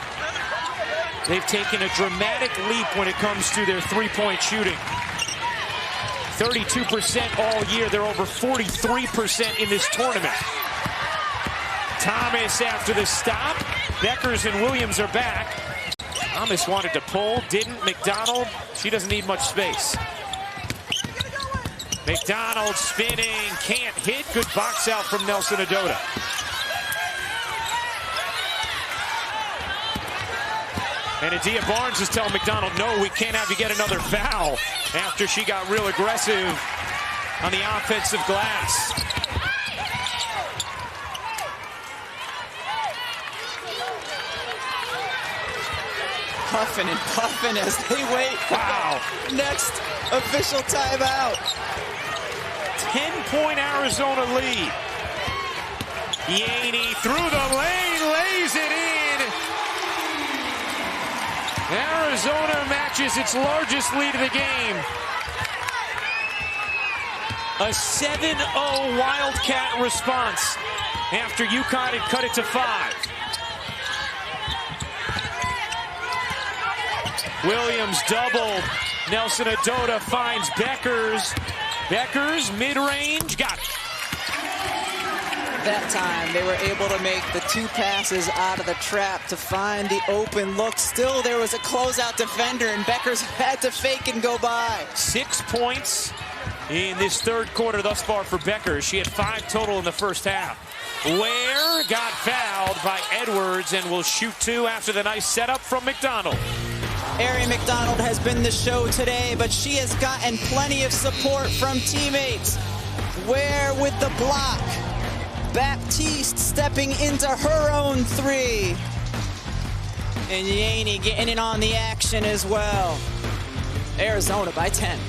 They've taken a dramatic leap when it comes to their three-point shooting. 32% all year. They're over 43% in this tournament. Thomas after the stop. Beckers and Williams are back. Thomas wanted to pull, didn't. McDonald, she doesn't need much space. McDonald spinning, can't hit. Good box out from Nelson Adota. And Adia Barnes is telling McDonald, no, we can't have you get another foul after she got real aggressive on the offensive glass. Huffing and puffing as they wait for the next official timeout. 10-point Arizona lead. Yaney through the lane, lays it in. Arizona matches its largest lead of the game. A 7-0 Wildcat response after UConn had cut it to 5. Williams doubled. Nelson Adota finds Beckers. Beckers mid-range, got it. that time. They were able to make the 2 passes out of the trap to find the open look. Still, there was a closeout defender, and Beckers had to fake and go by. 6 points in this third quarter thus far for Beckers. She had 5 total in the first half. Ware got fouled by Edwards and will shoot 2 after the nice setup from McDonald. Ari McDonald has been the show today, but she has gotten plenty of support from teammates. Ware with the block. Baptiste stepping into her own 3. And Yaney getting in on the action as well. Arizona by 10.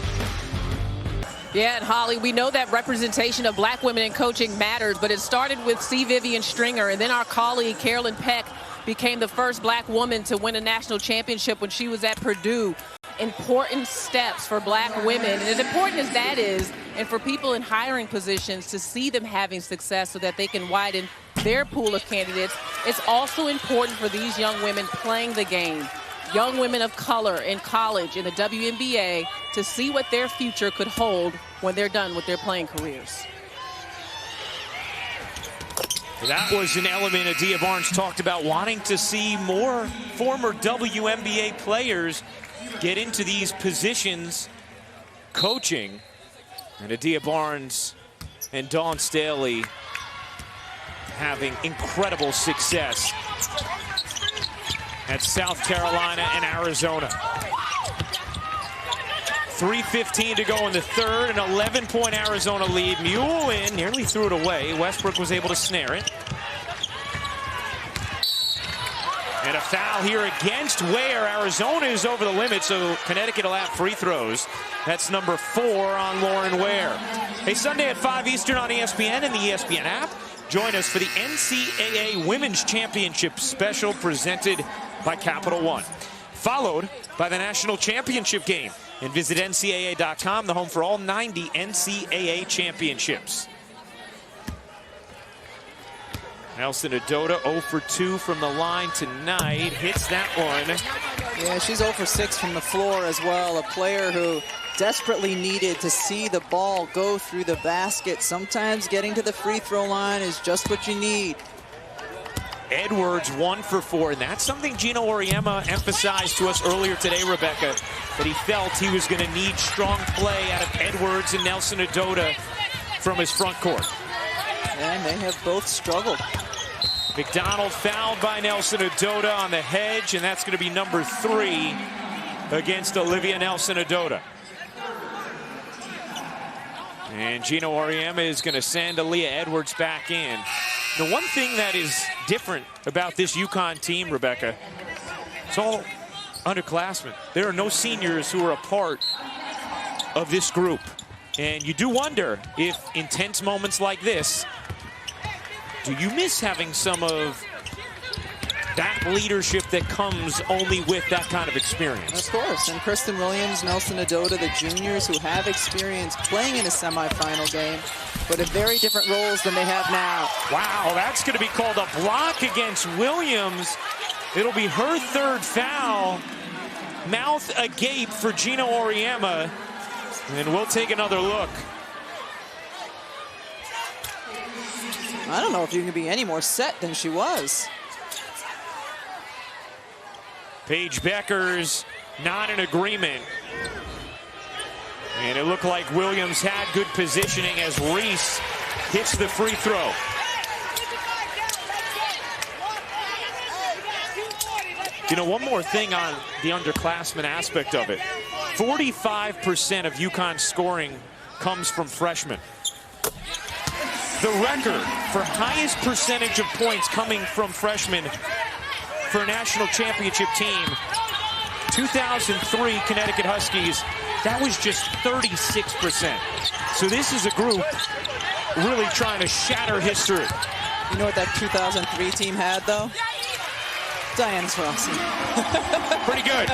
Yeah, and Holly, we know that representation of black women in coaching matters, but it started with C. Vivian Stringer, and then our colleague Carolyn Peck became the first black woman to win a national championship when she was at Purdue. Important steps for black women, and as important as that is, and for people in hiring positions to see them having success so that they can widen their pool of candidates, it's also important for these young women playing the game, young women of color in college, in the WNBA, to see what their future could hold when they're done with their playing careers. That was an element Adia Barnes talked about, wanting to see more former WNBA players get into these positions coaching. And Adia Barnes and Dawn Staley having incredible success at South Carolina and Arizona. 3:15 to go in the third, an 11-point Arizona lead. Mullen nearly threw it away. Westbrook was able to snare it. And a foul here against Ware. Arizona is over the limit, so Connecticut will have free throws. That's number 4 on Lauren Ware. Hey, Sunday at 5 Eastern on ESPN and the ESPN app. Join us for the NCAA Women's Championship special presented by Capital One, followed by the National Championship game. And visit NCAA.com, the home for all 90 NCAA championships. Nelson Adota 0 for 2 from the line tonight. Hits that one. Yeah, she's 0 for 6 from the floor as well. A player who desperately needed to see the ball go through the basket. Sometimes getting to the free throw line is just what you need. Edwards 1 for 4, and that's something Gino Auriemma emphasized to us earlier today, Rebecca, that he felt he was going to need strong play out of Edwards and Nelson Adota from his front court. And they have both struggled. McDonald fouled by Nelson Adota on the hedge, and that's going to be number 3 against Olivia Nelson Adota. And Gino Auriemma is going to send Aaliyah Edwards back in. The one thing that is different about this UConn team, Rebecca, it's all underclassmen. There are no seniors who are a part of this group. And you do wonder if in tense moments like this, do you miss having some of that leadership that comes only with that kind of experience? Of course, and Kristen Williams, Nelson Adota, the juniors who have experience playing in a semifinal game, but in very different roles than they have now. Wow, that's going to be called a block against Williams. It'll be her 3rd foul. Mouth agape for Gino Auriemma, and we'll take another look. I don't know if you can be any more set than she was. Paige Beckers not in agreement. And it looked like Williams had good positioning as Reese hits the free throw. You know, one more thing on the underclassmen aspect of it. 45% of UConn's scoring comes from freshmen. The record for highest percentage of points coming from freshmen for a national championship team, 2003 Connecticut Huskies, that was just 36%. So this is a group really trying to shatter history. You know what that 2003 team had, though? Diana Taurasi. Pretty good.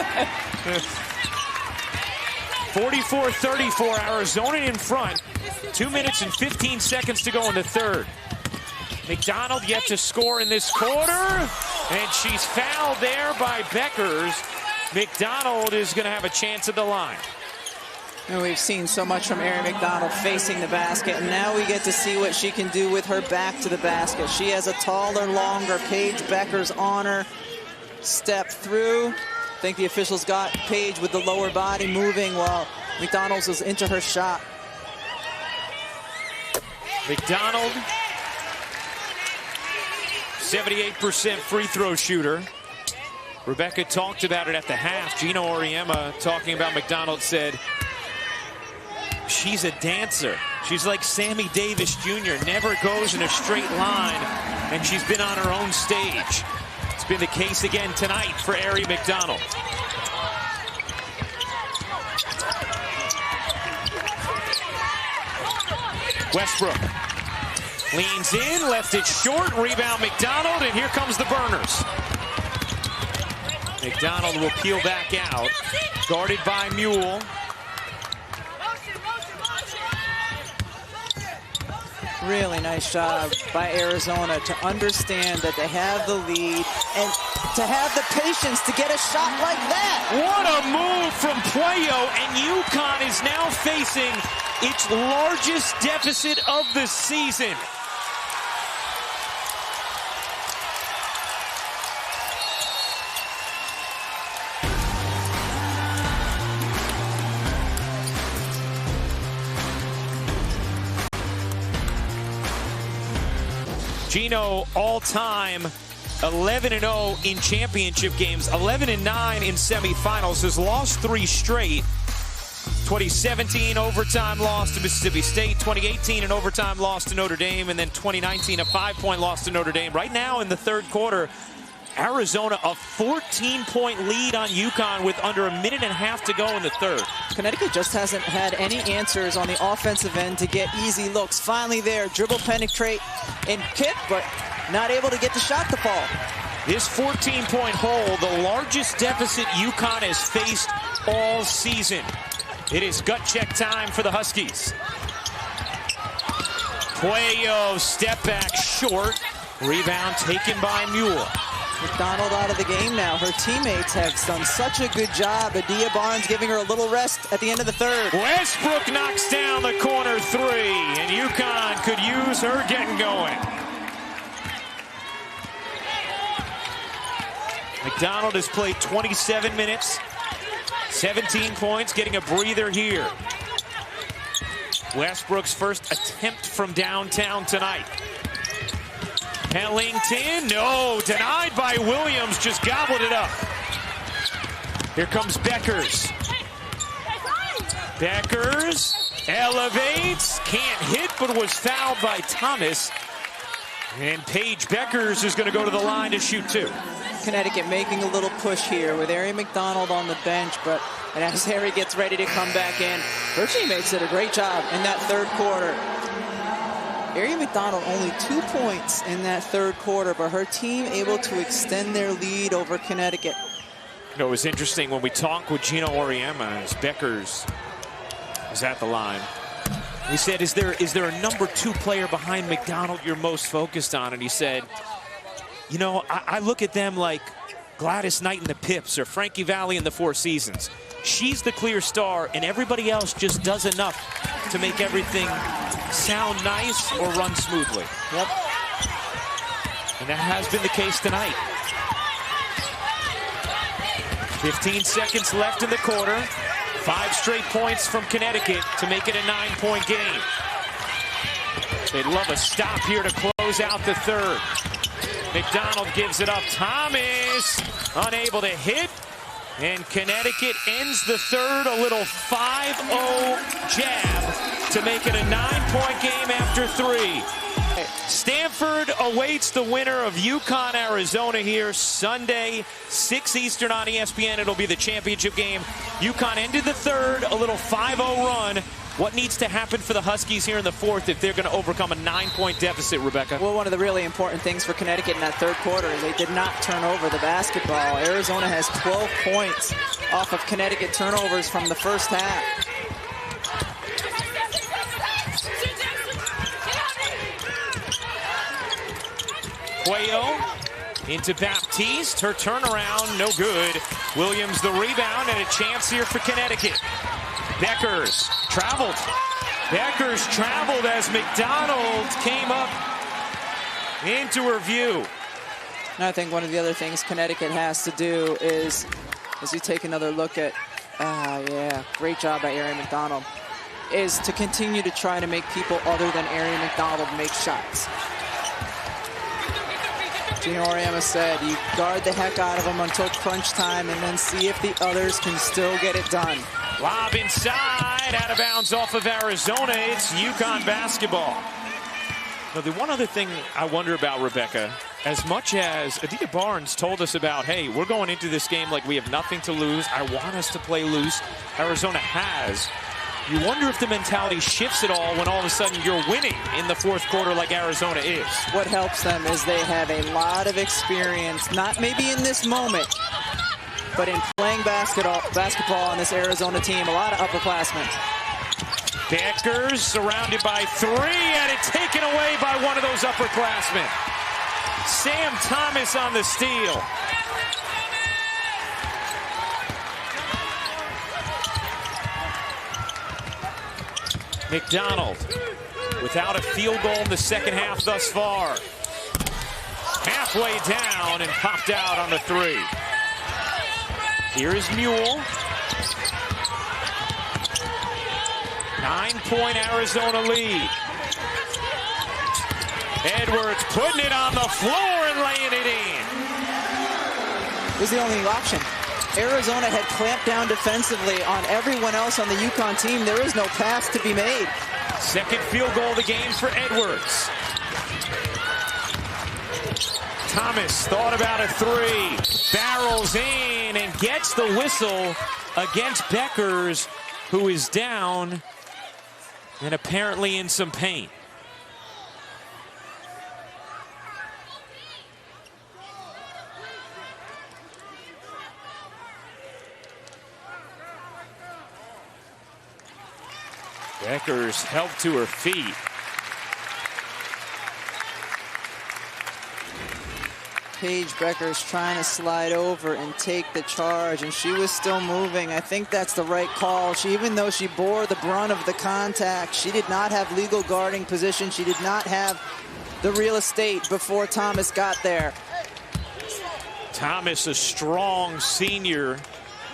44-34, Arizona in front. 2 minutes and 15 seconds to go in the third. McDonald yet to score in this quarter, and she's fouled there by Beckers. McDonald is going to have a chance at the line. And we've seen so much from Ari McDonald facing the basket, and now we get to see what she can do with her back to the basket. She has a taller, longer Paige Becker's on her. Step through. I think the officials got Paige with the lower body moving while McDonald was into her shot. McDonald, 78% free throw shooter. Rebecca talked about it at the half. Gino Auriemma, talking about McDonald, said she's a dancer. She's like Sammy Davis Jr., never goes in a straight line, and she's been on her own stage. It's been the case again tonight for Ari McDonald. Westbrook leans in, left it short, rebound McDonald, and here comes the burners. McDonald will peel back out, guarded by Mule. Really nice job by Arizona to understand that they have the lead and to have the patience to get a shot like that. What a move from Puello, and UConn is now facing its largest deficit of the season. Gino, all-time 11-0 in championship games, 11-9 in semifinals, has lost 3 straight. 2017 overtime loss to Mississippi State, 2018 an overtime loss to Notre Dame, and then 2019 a 5-point loss to Notre Dame. Right now in the third quarter, Arizona a 14-point lead on UConn with under a minute and a half to go in the third. Connecticut just hasn't had any answers on the offensive end to get easy looks. Finally there, dribble, penetrate, and kick, but not able to get the shot to fall. This 14-point hole, the largest deficit UConn has faced all season. It is gut check time for the Huskies. Puello, step back short. Rebound taken by Mule. McDonald out of the game now. Her teammates have done such a good job. Adia Barnes giving her a little rest at the end of the third. Westbrook knocks down the corner 3, and UConn could use her getting going. McDonald has played 27 minutes, 17 points, getting a breather here. Westbrook's first attempt from downtown tonight. Ellington, no, denied by Williams, just gobbled it up. Here comes Beckers. Beckers elevates, can't hit, but was fouled by Thomas. And Paige Beckers is going to go to the line to shoot 2. Connecticut making a little push here with Ari McDonald on the bench, but and as Harry gets ready to come back in, her teammates did a great job in that third quarter. Ari McDonald only 2 points in that third quarter, but her team able to extend their lead over Connecticut. You know, it was interesting when we talked with Gino Auriemma as Beckers was at the line. We said, is there a number 2 player behind McDonald you're most focused on? And he said, you know, I look at them like Gladys Knight in the Pips or Frankie Valli in the Four Seasons. She's the clear star, and everybody else just does enough to make everything sound nice or run smoothly. Yep. And that has been the case tonight. 15 seconds left in the quarter. 5 straight points from Connecticut to make it a 9-point game. They'd love a stop here to close out the third. McDonald gives it up. Thomas unable to hit. And Connecticut ends the third, a little 5-0 jab to make it a 9-point game after 3. Stanford awaits the winner of UConn, Arizona here Sunday, 6 Eastern on ESPN. It'll be the championship game. UConn ended the third, a little 5-0 run. What needs to happen for the Huskies here in the fourth if they're going to overcome a 9-point deficit, Rebecca? Well, one of the really important things for Connecticut in that third quarter is they did not turn over the basketball. Arizona has 12 points off of Connecticut turnovers from the first half. Puello into Baptiste. Her turnaround, no good. Williams the rebound, and a chance here for Connecticut. Beckers traveled. Beckers traveled as McDonald came up into her view. And I think one of the other things Connecticut has to do is, as you take another look at, great job by Ari McDonald, is to continue to try to make people other than Ari McDonald make shots. Gina Auriemma said, you guard the heck out of them until crunch time and then see if the others can still get it done. Lob inside, out of bounds off of Arizona. It's UConn basketball. Now, the one other thing I wonder about, Rebecca, as much as Adia Barnes told us about, hey, we're going into this game like we have nothing to lose. I want us to play loose. Arizona has. You wonder if the mentality shifts at all when all of a sudden you're winning in the fourth quarter like Arizona is. What helps them is they have a lot of experience, not maybe in this moment, but in playing basketball on this Arizona team, a lot of upperclassmen. Beckers surrounded by three, and it taken away by one of those upperclassmen. Sam Thomas on the steal. McDonald without a field goal in the second half thus far. Halfway down and popped out on the three. Here is Mule. 9-point Arizona lead. Edwards putting it on the floor and laying it in. It was the only option. Arizona had clamped down defensively on everyone else on the UConn team. There is no pass to be made. Second field goal of the game for Edwards. Thomas thought about a three. Barrels in and gets the whistle against Beckers, who is down and apparently in some pain. Beckers helped to her feet. Paige Beckers trying to slide over and take the charge, and she was still moving. I think that's the right call. Even though she bore the brunt of the contact, she did not have legal guarding position. She did not have the real estate before Thomas got there. Thomas, a strong senior,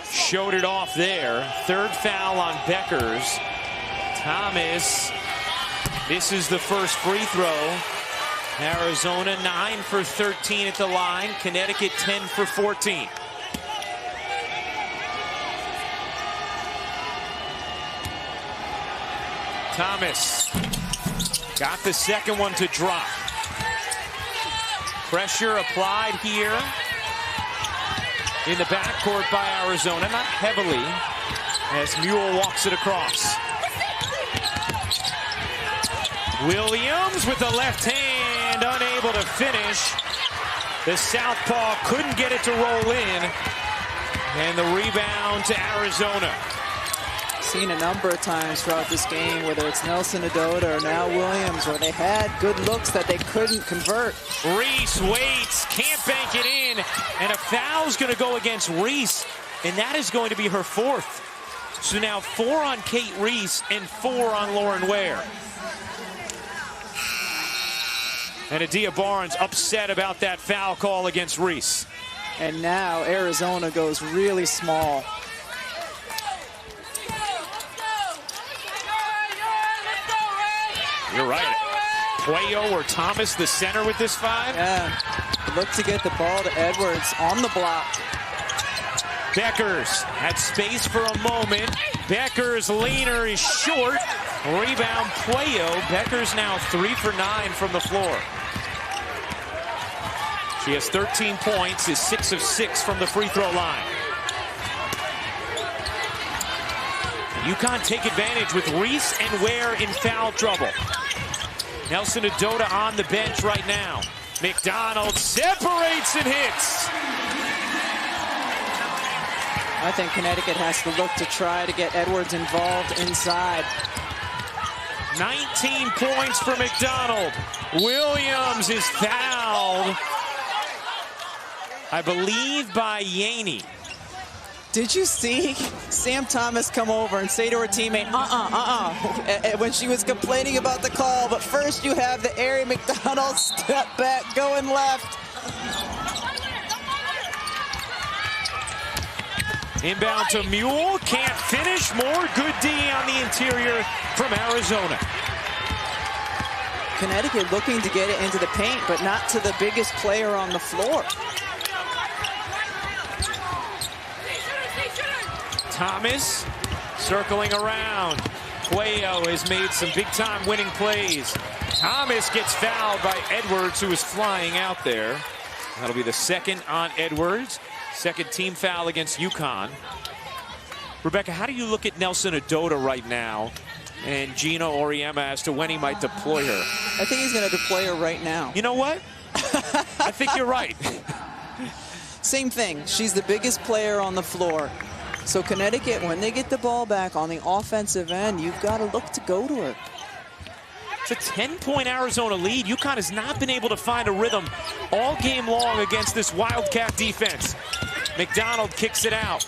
showed it off there. Third foul on Beckers. Thomas misses the first free throw. Arizona 9 for 13 at the line. Connecticut 10 for 14. Thomas got the second one to drop. Pressure applied here in the backcourt by Arizona, not heavily, as Mule walks it across. Williams with the left hand, unable to finish. The southpaw couldn't get it to roll in, and the rebound to Arizona. Seen a number of times throughout this game, whether it's Nelson Adota or now Williams, where they had good looks that they couldn't convert. Reese waits, can't bank it in, and a foul's going to go against Reese, and that is going to be her fourth. So now 4 on Kate Reese and 4 on Lauren Ware. And Adia Barnes upset about that foul call against Reese. And now Arizona goes really small. You're right. Puello or Thomas the center with this 5? Yeah. Look to get the ball to Edwards on the block. Beckers had space for a moment. Beckers' leaner is short. Rebound Puello. Beckers now 3 for 9 from the floor. She has 13 points, is 6 of 6 from the free throw line. UConn take advantage with Reese and Ware in foul trouble. Nelson Adota on the bench right now. McDonald separates and hits. I think Connecticut has to look to try to get Edwards involved inside. 19 points for McDonald. Williams is fouled, I believe, by Yaney. Did you see Sam Thomas come over and say to her teammate, when she was complaining about the call? But first you have the Aerie McDonald step back going left. Inbound to Mule, can't finish. More good D on the interior from Arizona. Connecticut looking to get it into the paint, but not to the biggest player on the floor. Thomas circling around. Cuello has made some big-time winning plays. Thomas gets fouled by Edwards, who is flying out there. That'll be the second on Edwards. Second team foul against UConn. Rebecca, how do you look at Nelson Adota right now and Gino Auriemma as to when he might deploy her? I think he's going to deploy her right now. You know what? I think you're right. Same thing. She's the biggest player on the floor. So Connecticut, when they get the ball back on the offensive end, you've got to look to go to her. It's a 10-point Arizona lead. UConn has not been able to find a rhythm all game long against this Wildcat defense. McDonald kicks it out.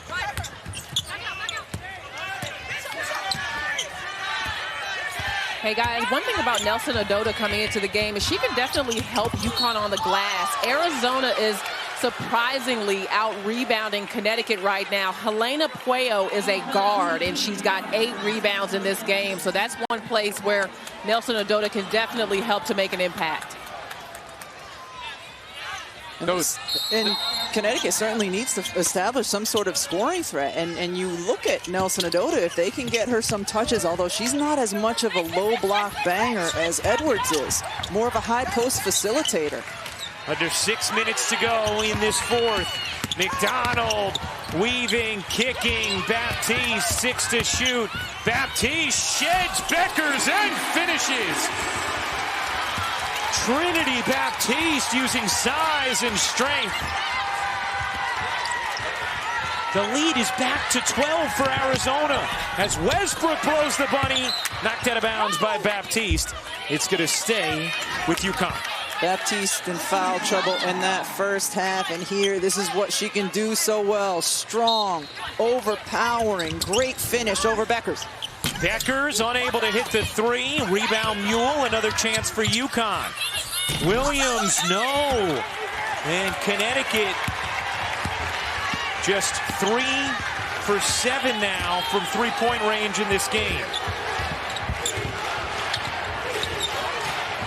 Hey guys, one thing about Nelson Adota coming into the game is she can definitely help UConn on the glass. Arizona is surprisingly out-rebounding Connecticut right now. Helena Puello is a guard, and she's got 8 rebounds in this game. So that's one place where Nelson Adota can definitely help to make an impact. And Connecticut certainly needs to establish some sort of scoring threat. And you look at Nelson Adota, if they can get her some touches, although she's not as much of a low block banger as Edwards is, more of a high post facilitator. Under 6 minutes to go in this fourth. McDonald weaving, kicking. Baptiste, 6 to shoot. Baptiste sheds Beckers and finishes. Trinity Baptiste using size and strength. The lead is back to 12 for Arizona as Westbrook blows the bunny. Knocked out of bounds by Baptiste. It's going to stay with UConn. Baptiste in foul trouble in that first half, and here, this is what she can do so well. Strong, overpowering, great finish over Beckers. Beckers unable to hit the 3. Rebound Mule, another chance for UConn. Williams, no. And Connecticut just 3 for 7 now from three-point range in this game.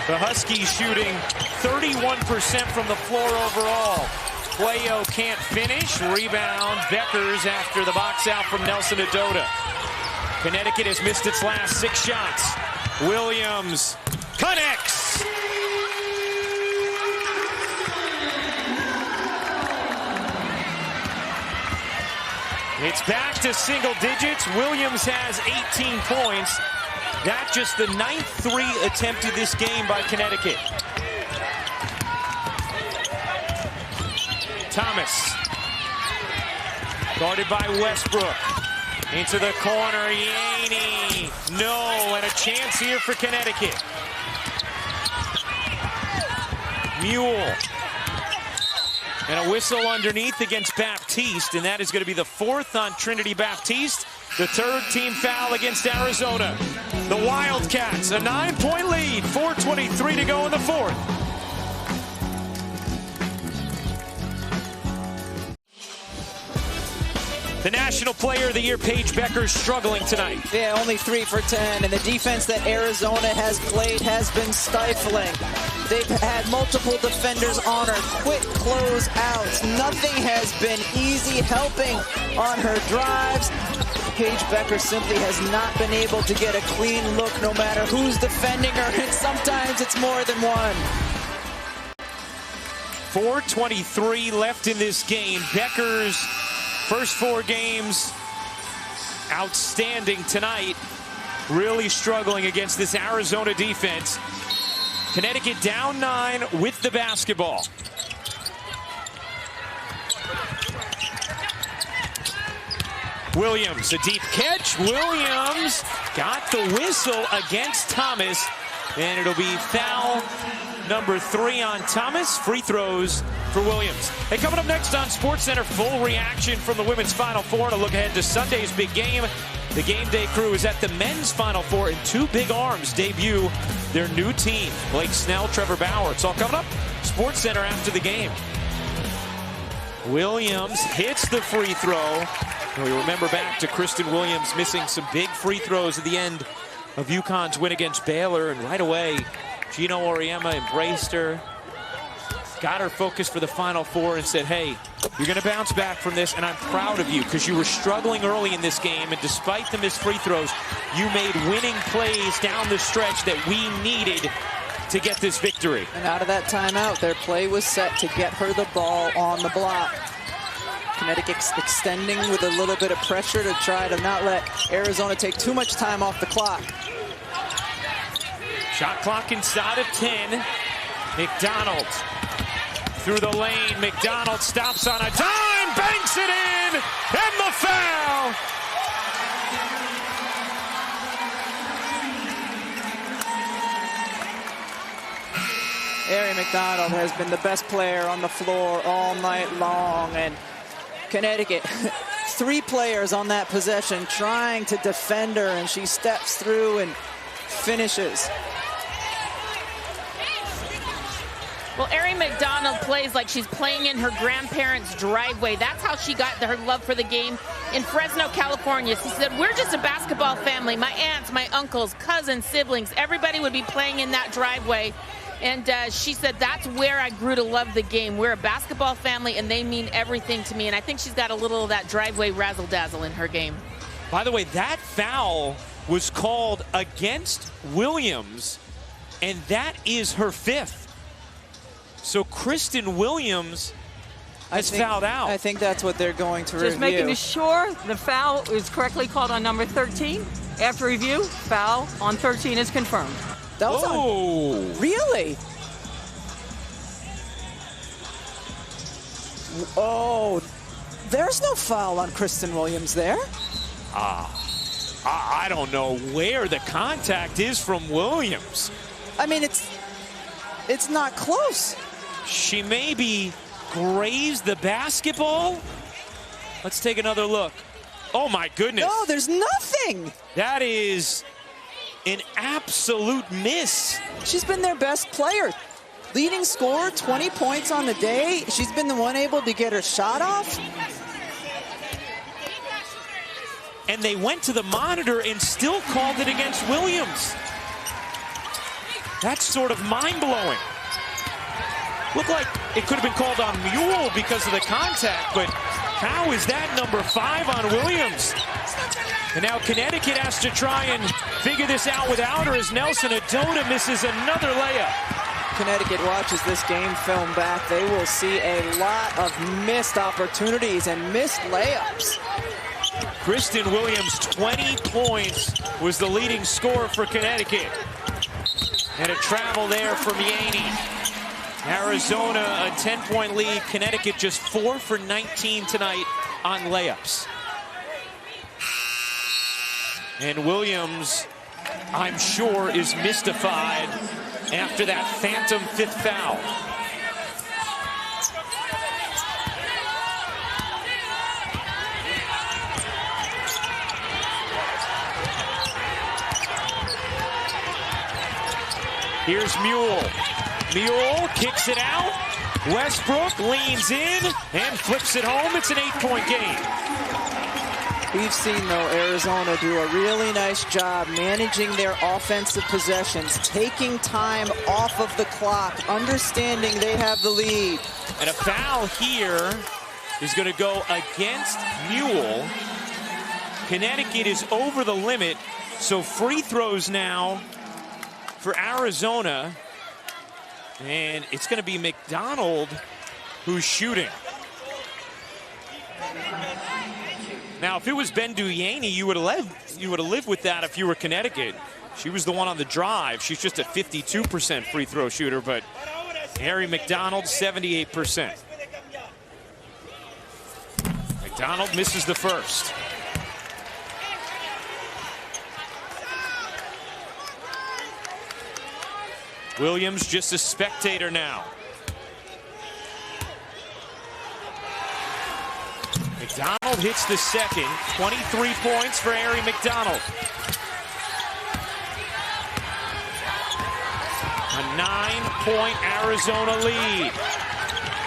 The Huskies shooting 31% from the floor overall. Cuello can't finish. Rebound, Beckers after the box out from Nelson Adota. Connecticut has missed its last 6 shots. Williams connects. It's back to single digits. Williams has 18 points. That's just the 9th 3 attempted this game by Connecticut. Thomas. Guarded by Westbrook. Into the corner, Yaney. No, and a chance here for Connecticut. Mule. And a whistle underneath against Baptiste, and that is going to be the 4th on Trinity Baptiste. The 3rd team foul against Arizona. The Wildcats, a 9-point lead, 4:23 to go in the 4th. The National Player of the Year, Paige Beckers, struggling tonight. Yeah, only 3 for 10, and the defense that Arizona has played has been stifling. They've had multiple defenders on her, quick closeouts. Nothing has been easy, helping on her drives. Paige Beckers simply has not been able to get a clean look no matter who's defending her, and sometimes it's more than one. 4:23 left in this game. Beckers, first 4 games, outstanding tonight. Really struggling against this Arizona defense. Connecticut down 9 with the basketball. Williams, a deep catch. Williams got the whistle against Thomas. And it'll be foul number 3 on Thomas. Free throws for Williams. Hey, coming up next on SportsCenter, full reaction from the women's Final Four. To look ahead to Sunday's big game. The game day crew is at the men's Final Four, and 2 big arms debut their new team. Blake Snell, Trevor Bauer. It's all coming up. SportsCenter after the game. Williams hits the free throw. We remember back to Kristen Williams missing some big free throws at the end of UConn's win against Baylor, and right away Gino Auriemma embraced her, got her focused for the Final Four, and said, hey, you're going to bounce back from this, and I'm proud of you because you were struggling early in this game, and despite the missed free throws, you made winning plays down the stretch that we needed to get this victory. And out of that timeout, their play was set to get her the ball on the block. Connecticut extending with a little bit of pressure to try to not let Arizona take too much time off the clock. Shot clock inside of 10. McDonald through the lane. McDonald stops on a dime, banks it in, and the foul. Ari McDonald has been the best player on the floor all night long, and Connecticut, 3 players on that possession trying to defend her, and she steps through and finishes. Well, Ari McDonald plays like she's playing in her grandparents' driveway. That's how she got her love for the game in Fresno, California. She said, we're just a basketball family. My aunts, my uncles, cousins, siblings, everybody would be playing in that driveway. And she said, that's where I grew to love the game. We're a basketball family, and they mean everything to me. And I think she's got a little of that driveway razzle-dazzle in her game. By the way, that foul was called against Williams, and that is her 5th. So Kristen Williams has fouled out. I think that's what they're going to review. Just making sure the foul is correctly called on number 13. After review, foul on 13 is confirmed. That was on, really? Oh, there's no foul on Kristen Williams there. I don't know where the contact is from Williams. I mean, it's not close. She maybe grazed the basketball. Let's take another look. Oh my goodness. No, there's nothing. That is an absolute miss. She's been their best player. Leading scorer, 20 points on the day. She's been the one able to get her shot off. And they went to the monitor and still called it against Williams. That's sort of mind-blowing. Looked like it could have been called on Mule because of the contact, but how is that number 5 on Williams? And now Connecticut has to try and figure this out without her as Nelson Adota misses another layup. Connecticut watches this game film back. They will see a lot of missed opportunities and missed layups. Kristen Williams, 20 points, was the leading scorer for Connecticut. And a travel there from Yaney. Arizona, a 10-point lead. Connecticut just 4 for 19 tonight on layups. And Williams, I'm sure, is mystified after that phantom 5th foul. Here's Mule. Mule kicks it out. Westbrook leans in and flips it home. It's an 8-point game. We've seen, though, Arizona do a really nice job managing their offensive possessions, taking time off of the clock, understanding they have the lead. And a foul here is going to go against Mule. Connecticut is over the limit, so free throws now for Arizona. And it's going to be McDonald who's shooting. Now, if it was Ben Duyaney, you would have lived with that if you were Connecticut. She was the one on the drive. She's just a 52% free throw shooter, but Harry McDonald, 78%. McDonald misses the first. Williams just a spectator now. McDonald hits the second. 23 points for Aari McDonald. A 9-point Arizona lead.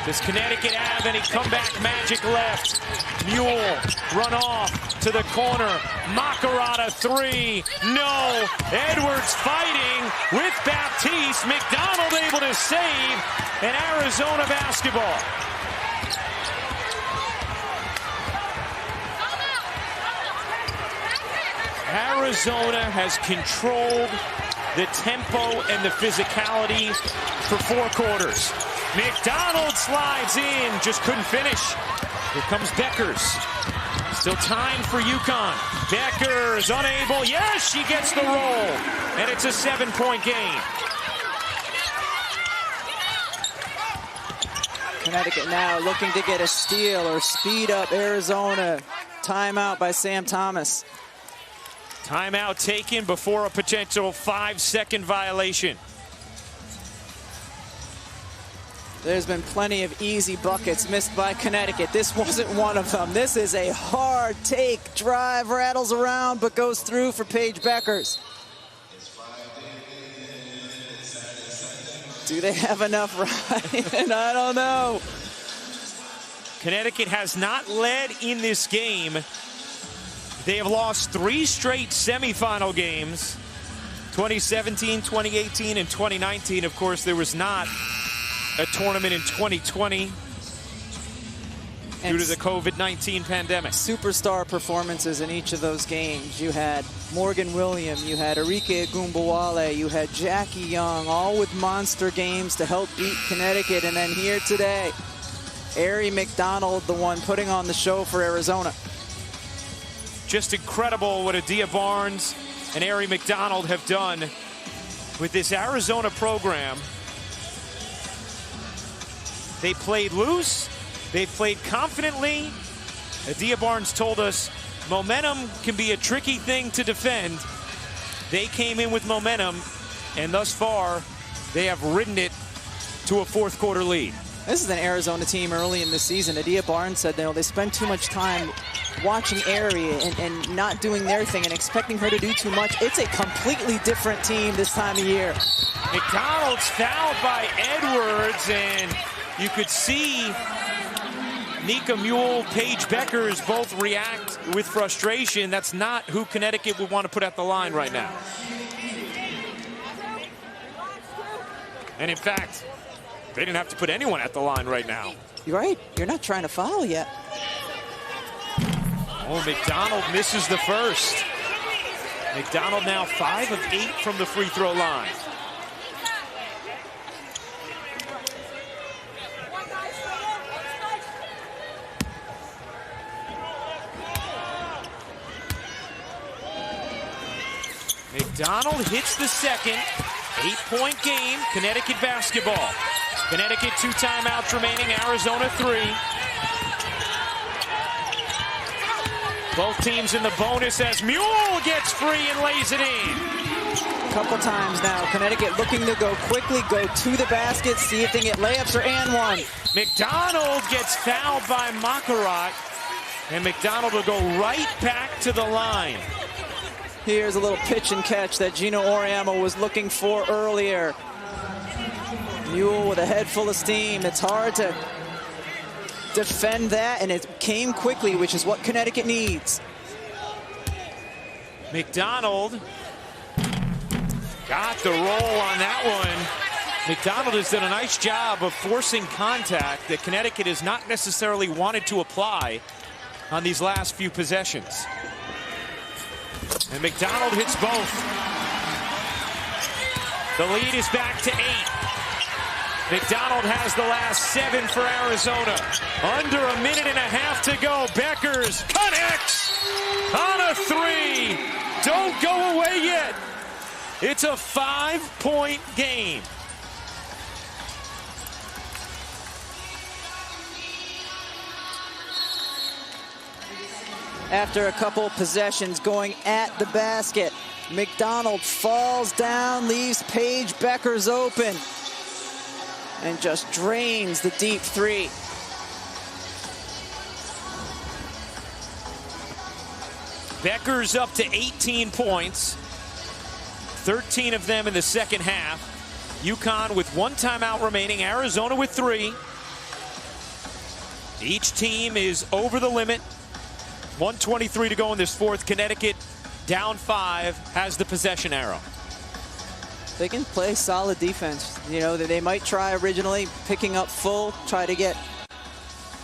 Does Connecticut have any comeback magic left? Mule run off to the corner. Makarata three. No. Edwards fighting with Baptiste. McDonald able to save. And Arizona basketball. Arizona has controlled the tempo and the physicality for 4 quarters. McDonald slides in, just couldn't finish. Here comes Beckers. Still time for UConn. Beckers unable. Yes, she gets the roll. And it's a 7-point game. Connecticut now looking to get a steal or speed up Arizona. Timeout by Sam Thomas. Timeout taken before a potential 5-second violation. There's been plenty of easy buckets missed by Connecticut. This wasn't one of them. This is a hard take. Drive, rattles around, but goes through for Paige Beckers. Do they have enough right? I don't know. Connecticut has not led in this game. They have lost 3 straight semifinal games. 2017, 2018, and 2019. Of course, there was not a tournament in 2020 due to the COVID-19 pandemic. Superstar performances in each of those games. You had Morgan Williams, you had Arike Agumbawale, you had Jackie Young, all with monster games to help beat Connecticut. And then here today, Aari McDonald, the one putting on the show for Arizona. Just incredible what Adia Barnes and Aari McDonald have done with this Arizona program. They played loose. They played confidently. Adia Barnes told us momentum can be a tricky thing to defend. They came in with momentum, and thus far, they have ridden it to a 4th quarter lead. This is an Arizona team early in the season. Adia Barnes said they spend too much time watching Aari and not doing their thing and expecting her to do too much. It's a completely different team this time of year. McDonald's fouled by Edwards, and you could see Nika Mule, Paige Beckers both react with frustration. That's not who Connecticut would want to put at the line right now. And in fact, they didn't have to put anyone at the line right now. You're right. You're not trying to foul yet. Oh, McDonald misses the first. McDonald now 5 of 8 from the free throw line. McDonald hits the second. 8-point game, Connecticut basketball. Connecticut 2 timeouts remaining, Arizona 3. Both teams in the bonus as Mule gets free and lays it in. A couple times now, Connecticut looking to go quickly, go to the basket, see if they get layups or and one. McDonald gets fouled by Makarat, and McDonald will go right back to the line. Here's a little pitch and catch that Gino Auriemma was looking for earlier. Mule with a head full of steam. It's hard to defend that, and it came quickly, which is what Connecticut needs. McDonald got the roll on that one. McDonald has done a nice job of forcing contact that Connecticut has not necessarily wanted to apply on these last few possessions. And McDonald hits both. The lead is back to 8. McDonald has the last 7 for Arizona. Under a minute and a half to go. Beckers connects on a 3. Don't go away yet. It's a 5-point game. After a couple possessions going at the basket, McDonald falls down, leaves Paige Beckers open, and just drains the deep three. Beckers up to 18 points, 13 of them in the second half. UConn with 1 timeout remaining, Arizona with 3. Each team is over the limit. 1:23 to go in this fourth. Connecticut down 5, has the possession arrow. They can play solid defense. You know, they might try originally picking up full, try to get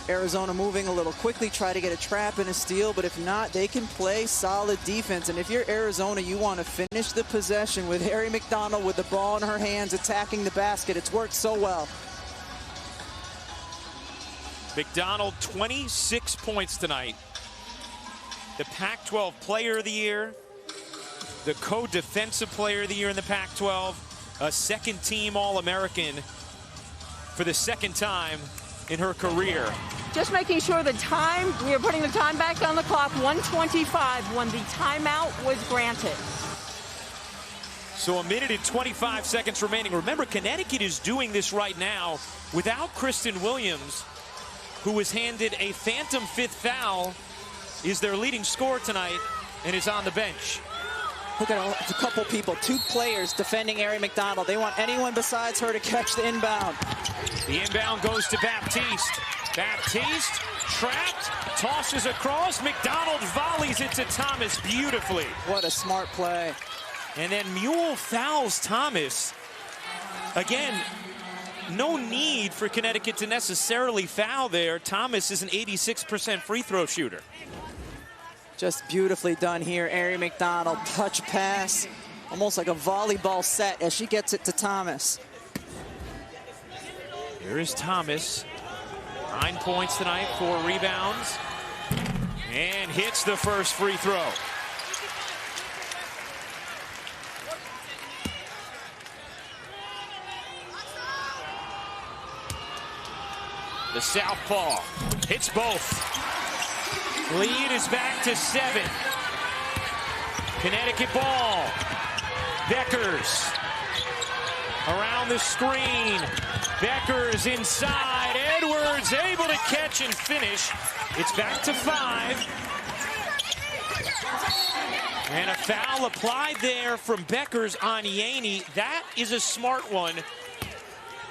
Arizona moving a little quickly, try to get a trap and a steal, but if not, they can play solid defense. And if you're Arizona, you want to finish the possession with Harry McDonald with the ball in her hands, attacking the basket. It's worked so well. McDonald, 26 points tonight. The Pac-12 Player of the Year, the co-defensive Player of the Year in the Pac-12, a second-team All-American for the second time in her career. Just making sure the time, we are putting the time back on the clock, 1:25 when the timeout was granted. So 1 minute and 25 seconds remaining. Remember, Connecticut is doing this right now without Kristen Williams, who was handed a phantom 5th foul, is their leading scorer tonight, and is on the bench. Look at a couple people, 2 players defending Harry McDonald. They want anyone besides her to catch the inbound. The inbound goes to Baptiste. Baptiste trapped, tosses across. McDonald volleys it to Thomas beautifully. What a smart play. And then Mule fouls Thomas. Again, no need for Connecticut to necessarily foul there. Thomas is an 86% free throw shooter. Just beautifully done here. Harry McDonald, touch pass, almost like a volleyball set as she gets it to Thomas. Here is Thomas. 9 points tonight, 4 rebounds, and hits the first free throw. The southpaw hits both. Lead is back to 7. Connecticut ball. Beckers around the screen. Beckers inside. Edwards able to catch and finish. It's back to 5. And a foul applied there from Beckers on Yaney. That is a smart one,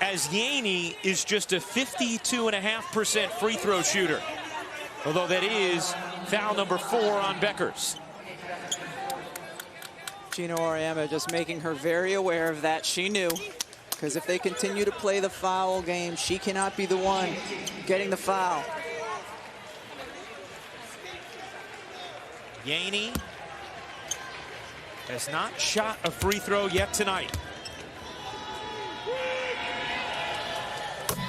as Yaney is just a 52.5% free throw shooter. Although that is foul number 4 on Beckers. Gino Auriemma just making her very aware of that. She knew, because if they continue to play the foul game, she cannot be the one getting the foul. Yaney has not shot a free throw yet tonight.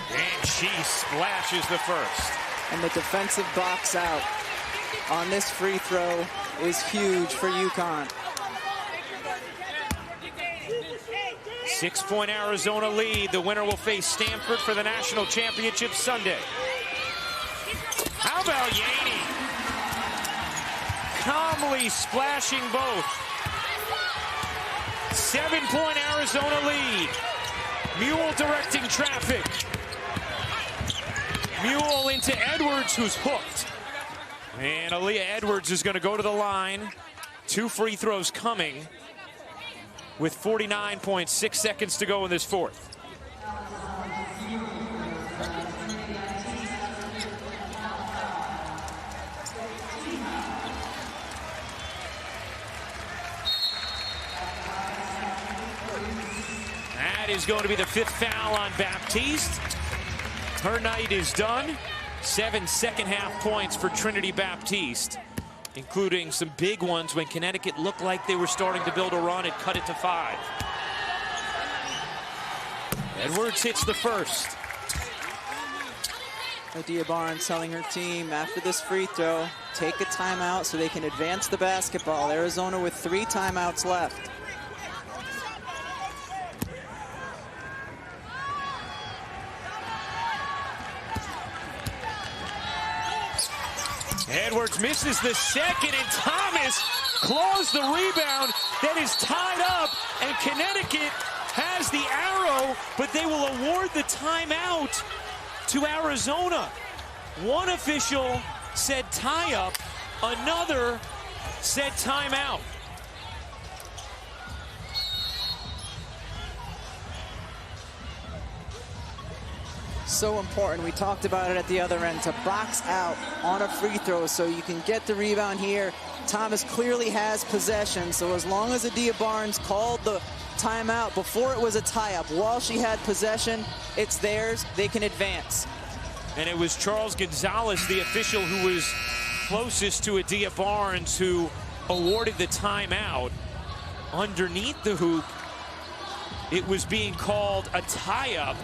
And she splashes the first. And the defensive box out on this free throw is huge for UConn. 6-point Arizona lead. The winner will face Stanford for the national championship Sunday. How about Yaney? Calmly splashing both. 7-point Arizona lead. Mule directing traffic. Mule into Edwards, who's hooked. And Aaliyah Edwards is going to go to the line. 2 free throws coming with 49.6 seconds to go in this fourth. That is going to be the 5th foul on Baptiste. Her night is done. 7 second-half points for Trinity Baptiste, including some big ones when Connecticut looked like they were starting to build a run and cut it to 5. Edwards hits the first. Adia Barnes telling her team after this free throw, take a timeout so they can advance the basketball. Arizona with 3 timeouts left. Edwards misses the second, and Thomas claws the rebound that is tied up, and Connecticut has the arrow, but they will award the timeout to Arizona. One official said tie up, another said timeout. So important. We talked about it at the other end, to box out on a free throw so you can get the rebound here. Thomas clearly has possession, so as long as Adia Barnes called the timeout before it was a tie-up, while she had possession, it's theirs. They can advance. And it was Charles Gonzalez, the official who was closest to Adia Barnes, who awarded the timeout. Underneath the hoop, it was being called a tie-up.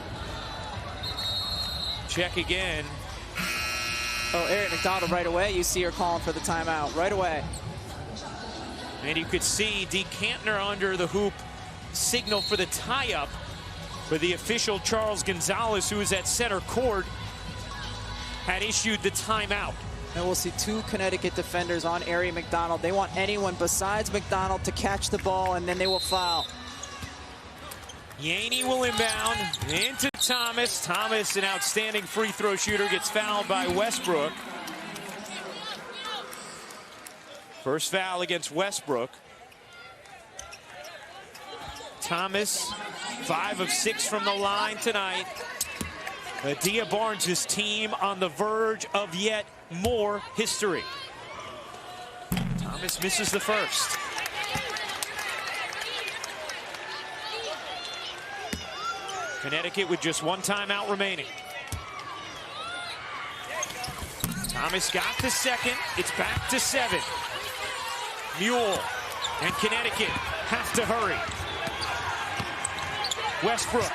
Check again. Oh, Eric McDonald right away. You see her calling for the timeout right away. And you could see Dee Kantner under the hoop signal for the tie-up, but the official Charles Gonzalez, who is at center court, had issued the timeout. And we'll see two Connecticut defenders on Ari McDonald. They want anyone besides McDonald to catch the ball, and then they will foul. Yaney will inbound into Thomas. Thomas, an outstanding free throw shooter, gets fouled by Westbrook. First foul against Westbrook. Thomas, 5 of 6 from the line tonight. Adia Barnes' team on the verge of yet more history. Thomas misses the first. Connecticut with just one timeout remaining. Thomas got the second. It's back to 7. Mule and Connecticut have to hurry. Westbrook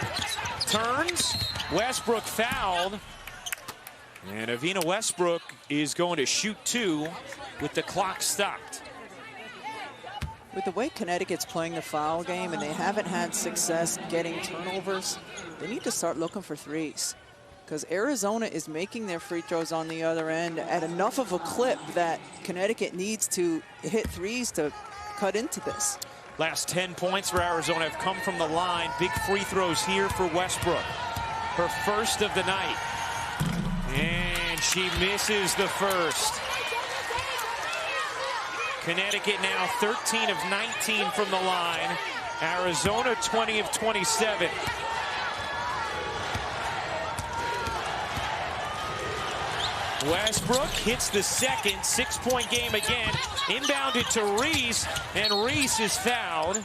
turns. Westbrook fouled. And Avina Westbrook is going to shoot 2 with the clock stopped. With the way Connecticut's playing the foul game and they haven't had success getting turnovers, they need to start looking for threes, because Arizona is making their free throws on the other end at enough of a clip that Connecticut needs to hit threes to cut into this. Last 10 points for Arizona have come from the line. Big free throws here for Westbrook. Her first of the night. And she misses the first. Connecticut now 13 of 19 from the line. Arizona 20 of 27. Westbrook hits the second, 6-point game again. Inbounded to Reese, and Reese is fouled.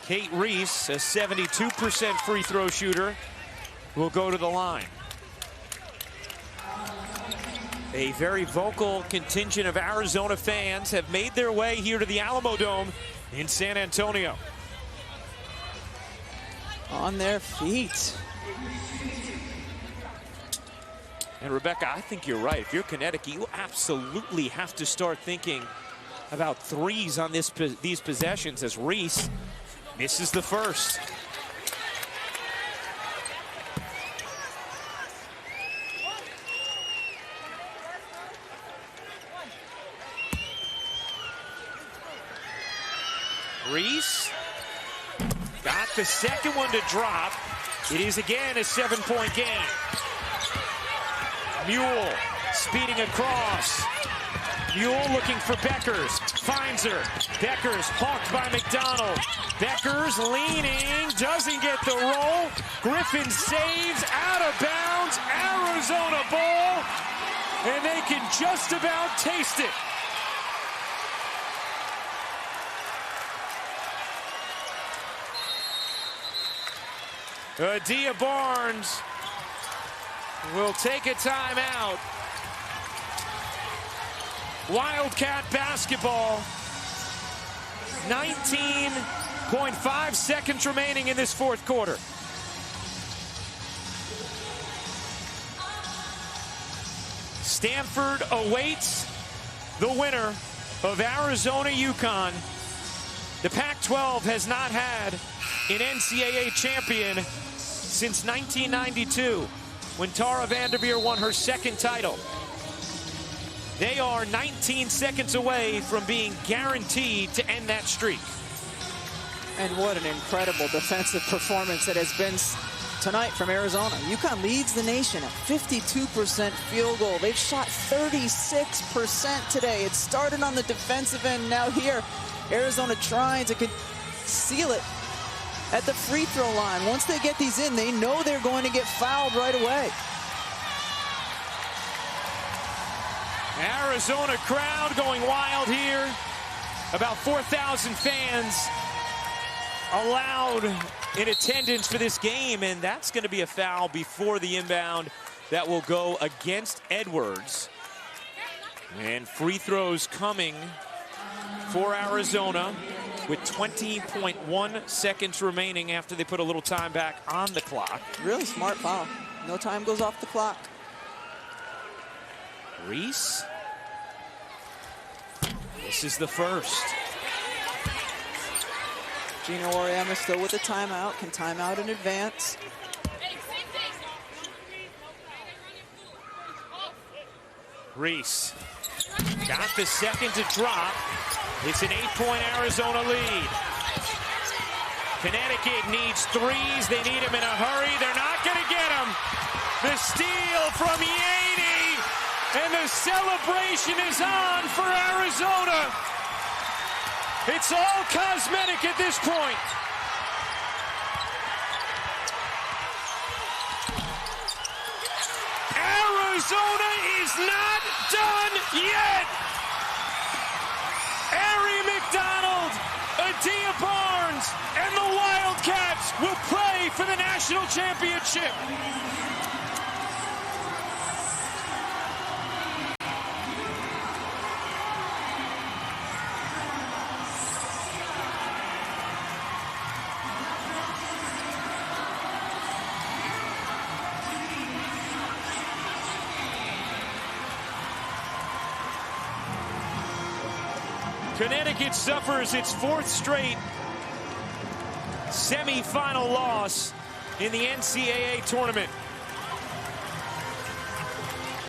Kate Reese, a 72% free throw shooter, will go to the line. A very vocal contingent of Arizona fans have made their way here to the Alamo Dome in San Antonio. On their feet. And Rebecca, I think you're right. If you're Connecticut, you absolutely have to start thinking about threes on these possessions, as Reese misses the first. Reese got the second one to drop. It is again a 7-point game. Mule speeding across. Mule looking for Beckers. Finds her. Beckers hawked by McDonald. Beckers leaning. Doesn't get the roll. Griffin saves. Out of bounds. Arizona ball. And they can just about taste it. Adia Barnes will take a timeout. Wildcat basketball. 19.5 seconds remaining in this fourth quarter. Stanford awaits the winner of Arizona UConn. The Pac-12 has not had an NCAA champion since 1992, when Tara Vanderveer won her second title. They are 19 seconds away from being guaranteed to end that streak. And what an incredible defensive performance it has been tonight from Arizona. UConn leads the nation at 52% field goal. They've shot 36% today. It started on the defensive end. Now here, Arizona trying to seal it at the free throw line. Once they get these in, they know they're going to get fouled right away. Arizona crowd going wild here. About 4,000 fans allowed in attendance for this game, and that's going to be a foul before the inbound that will go against Edwards. And free throws coming for Arizona with 20.1 seconds remaining after they put a little time back on the clock. Really smart foul. No time goes off the clock. Reese. This is the first. Gino Auriemma still with a timeout. Can timeout in advance. Reese got the second to drop. It's an 8-point Arizona lead. Connecticut needs threes. They need them in a hurry. They're not going to get them. The steal from Yaney, and the celebration is on for Arizona. It's all cosmetic at this point. Arizona is not done yet. Ari McDonald, Adia Barnes, and the Wildcats will play for the national championship. Connecticut suffers its 4th straight semifinal loss in the NCAA tournament.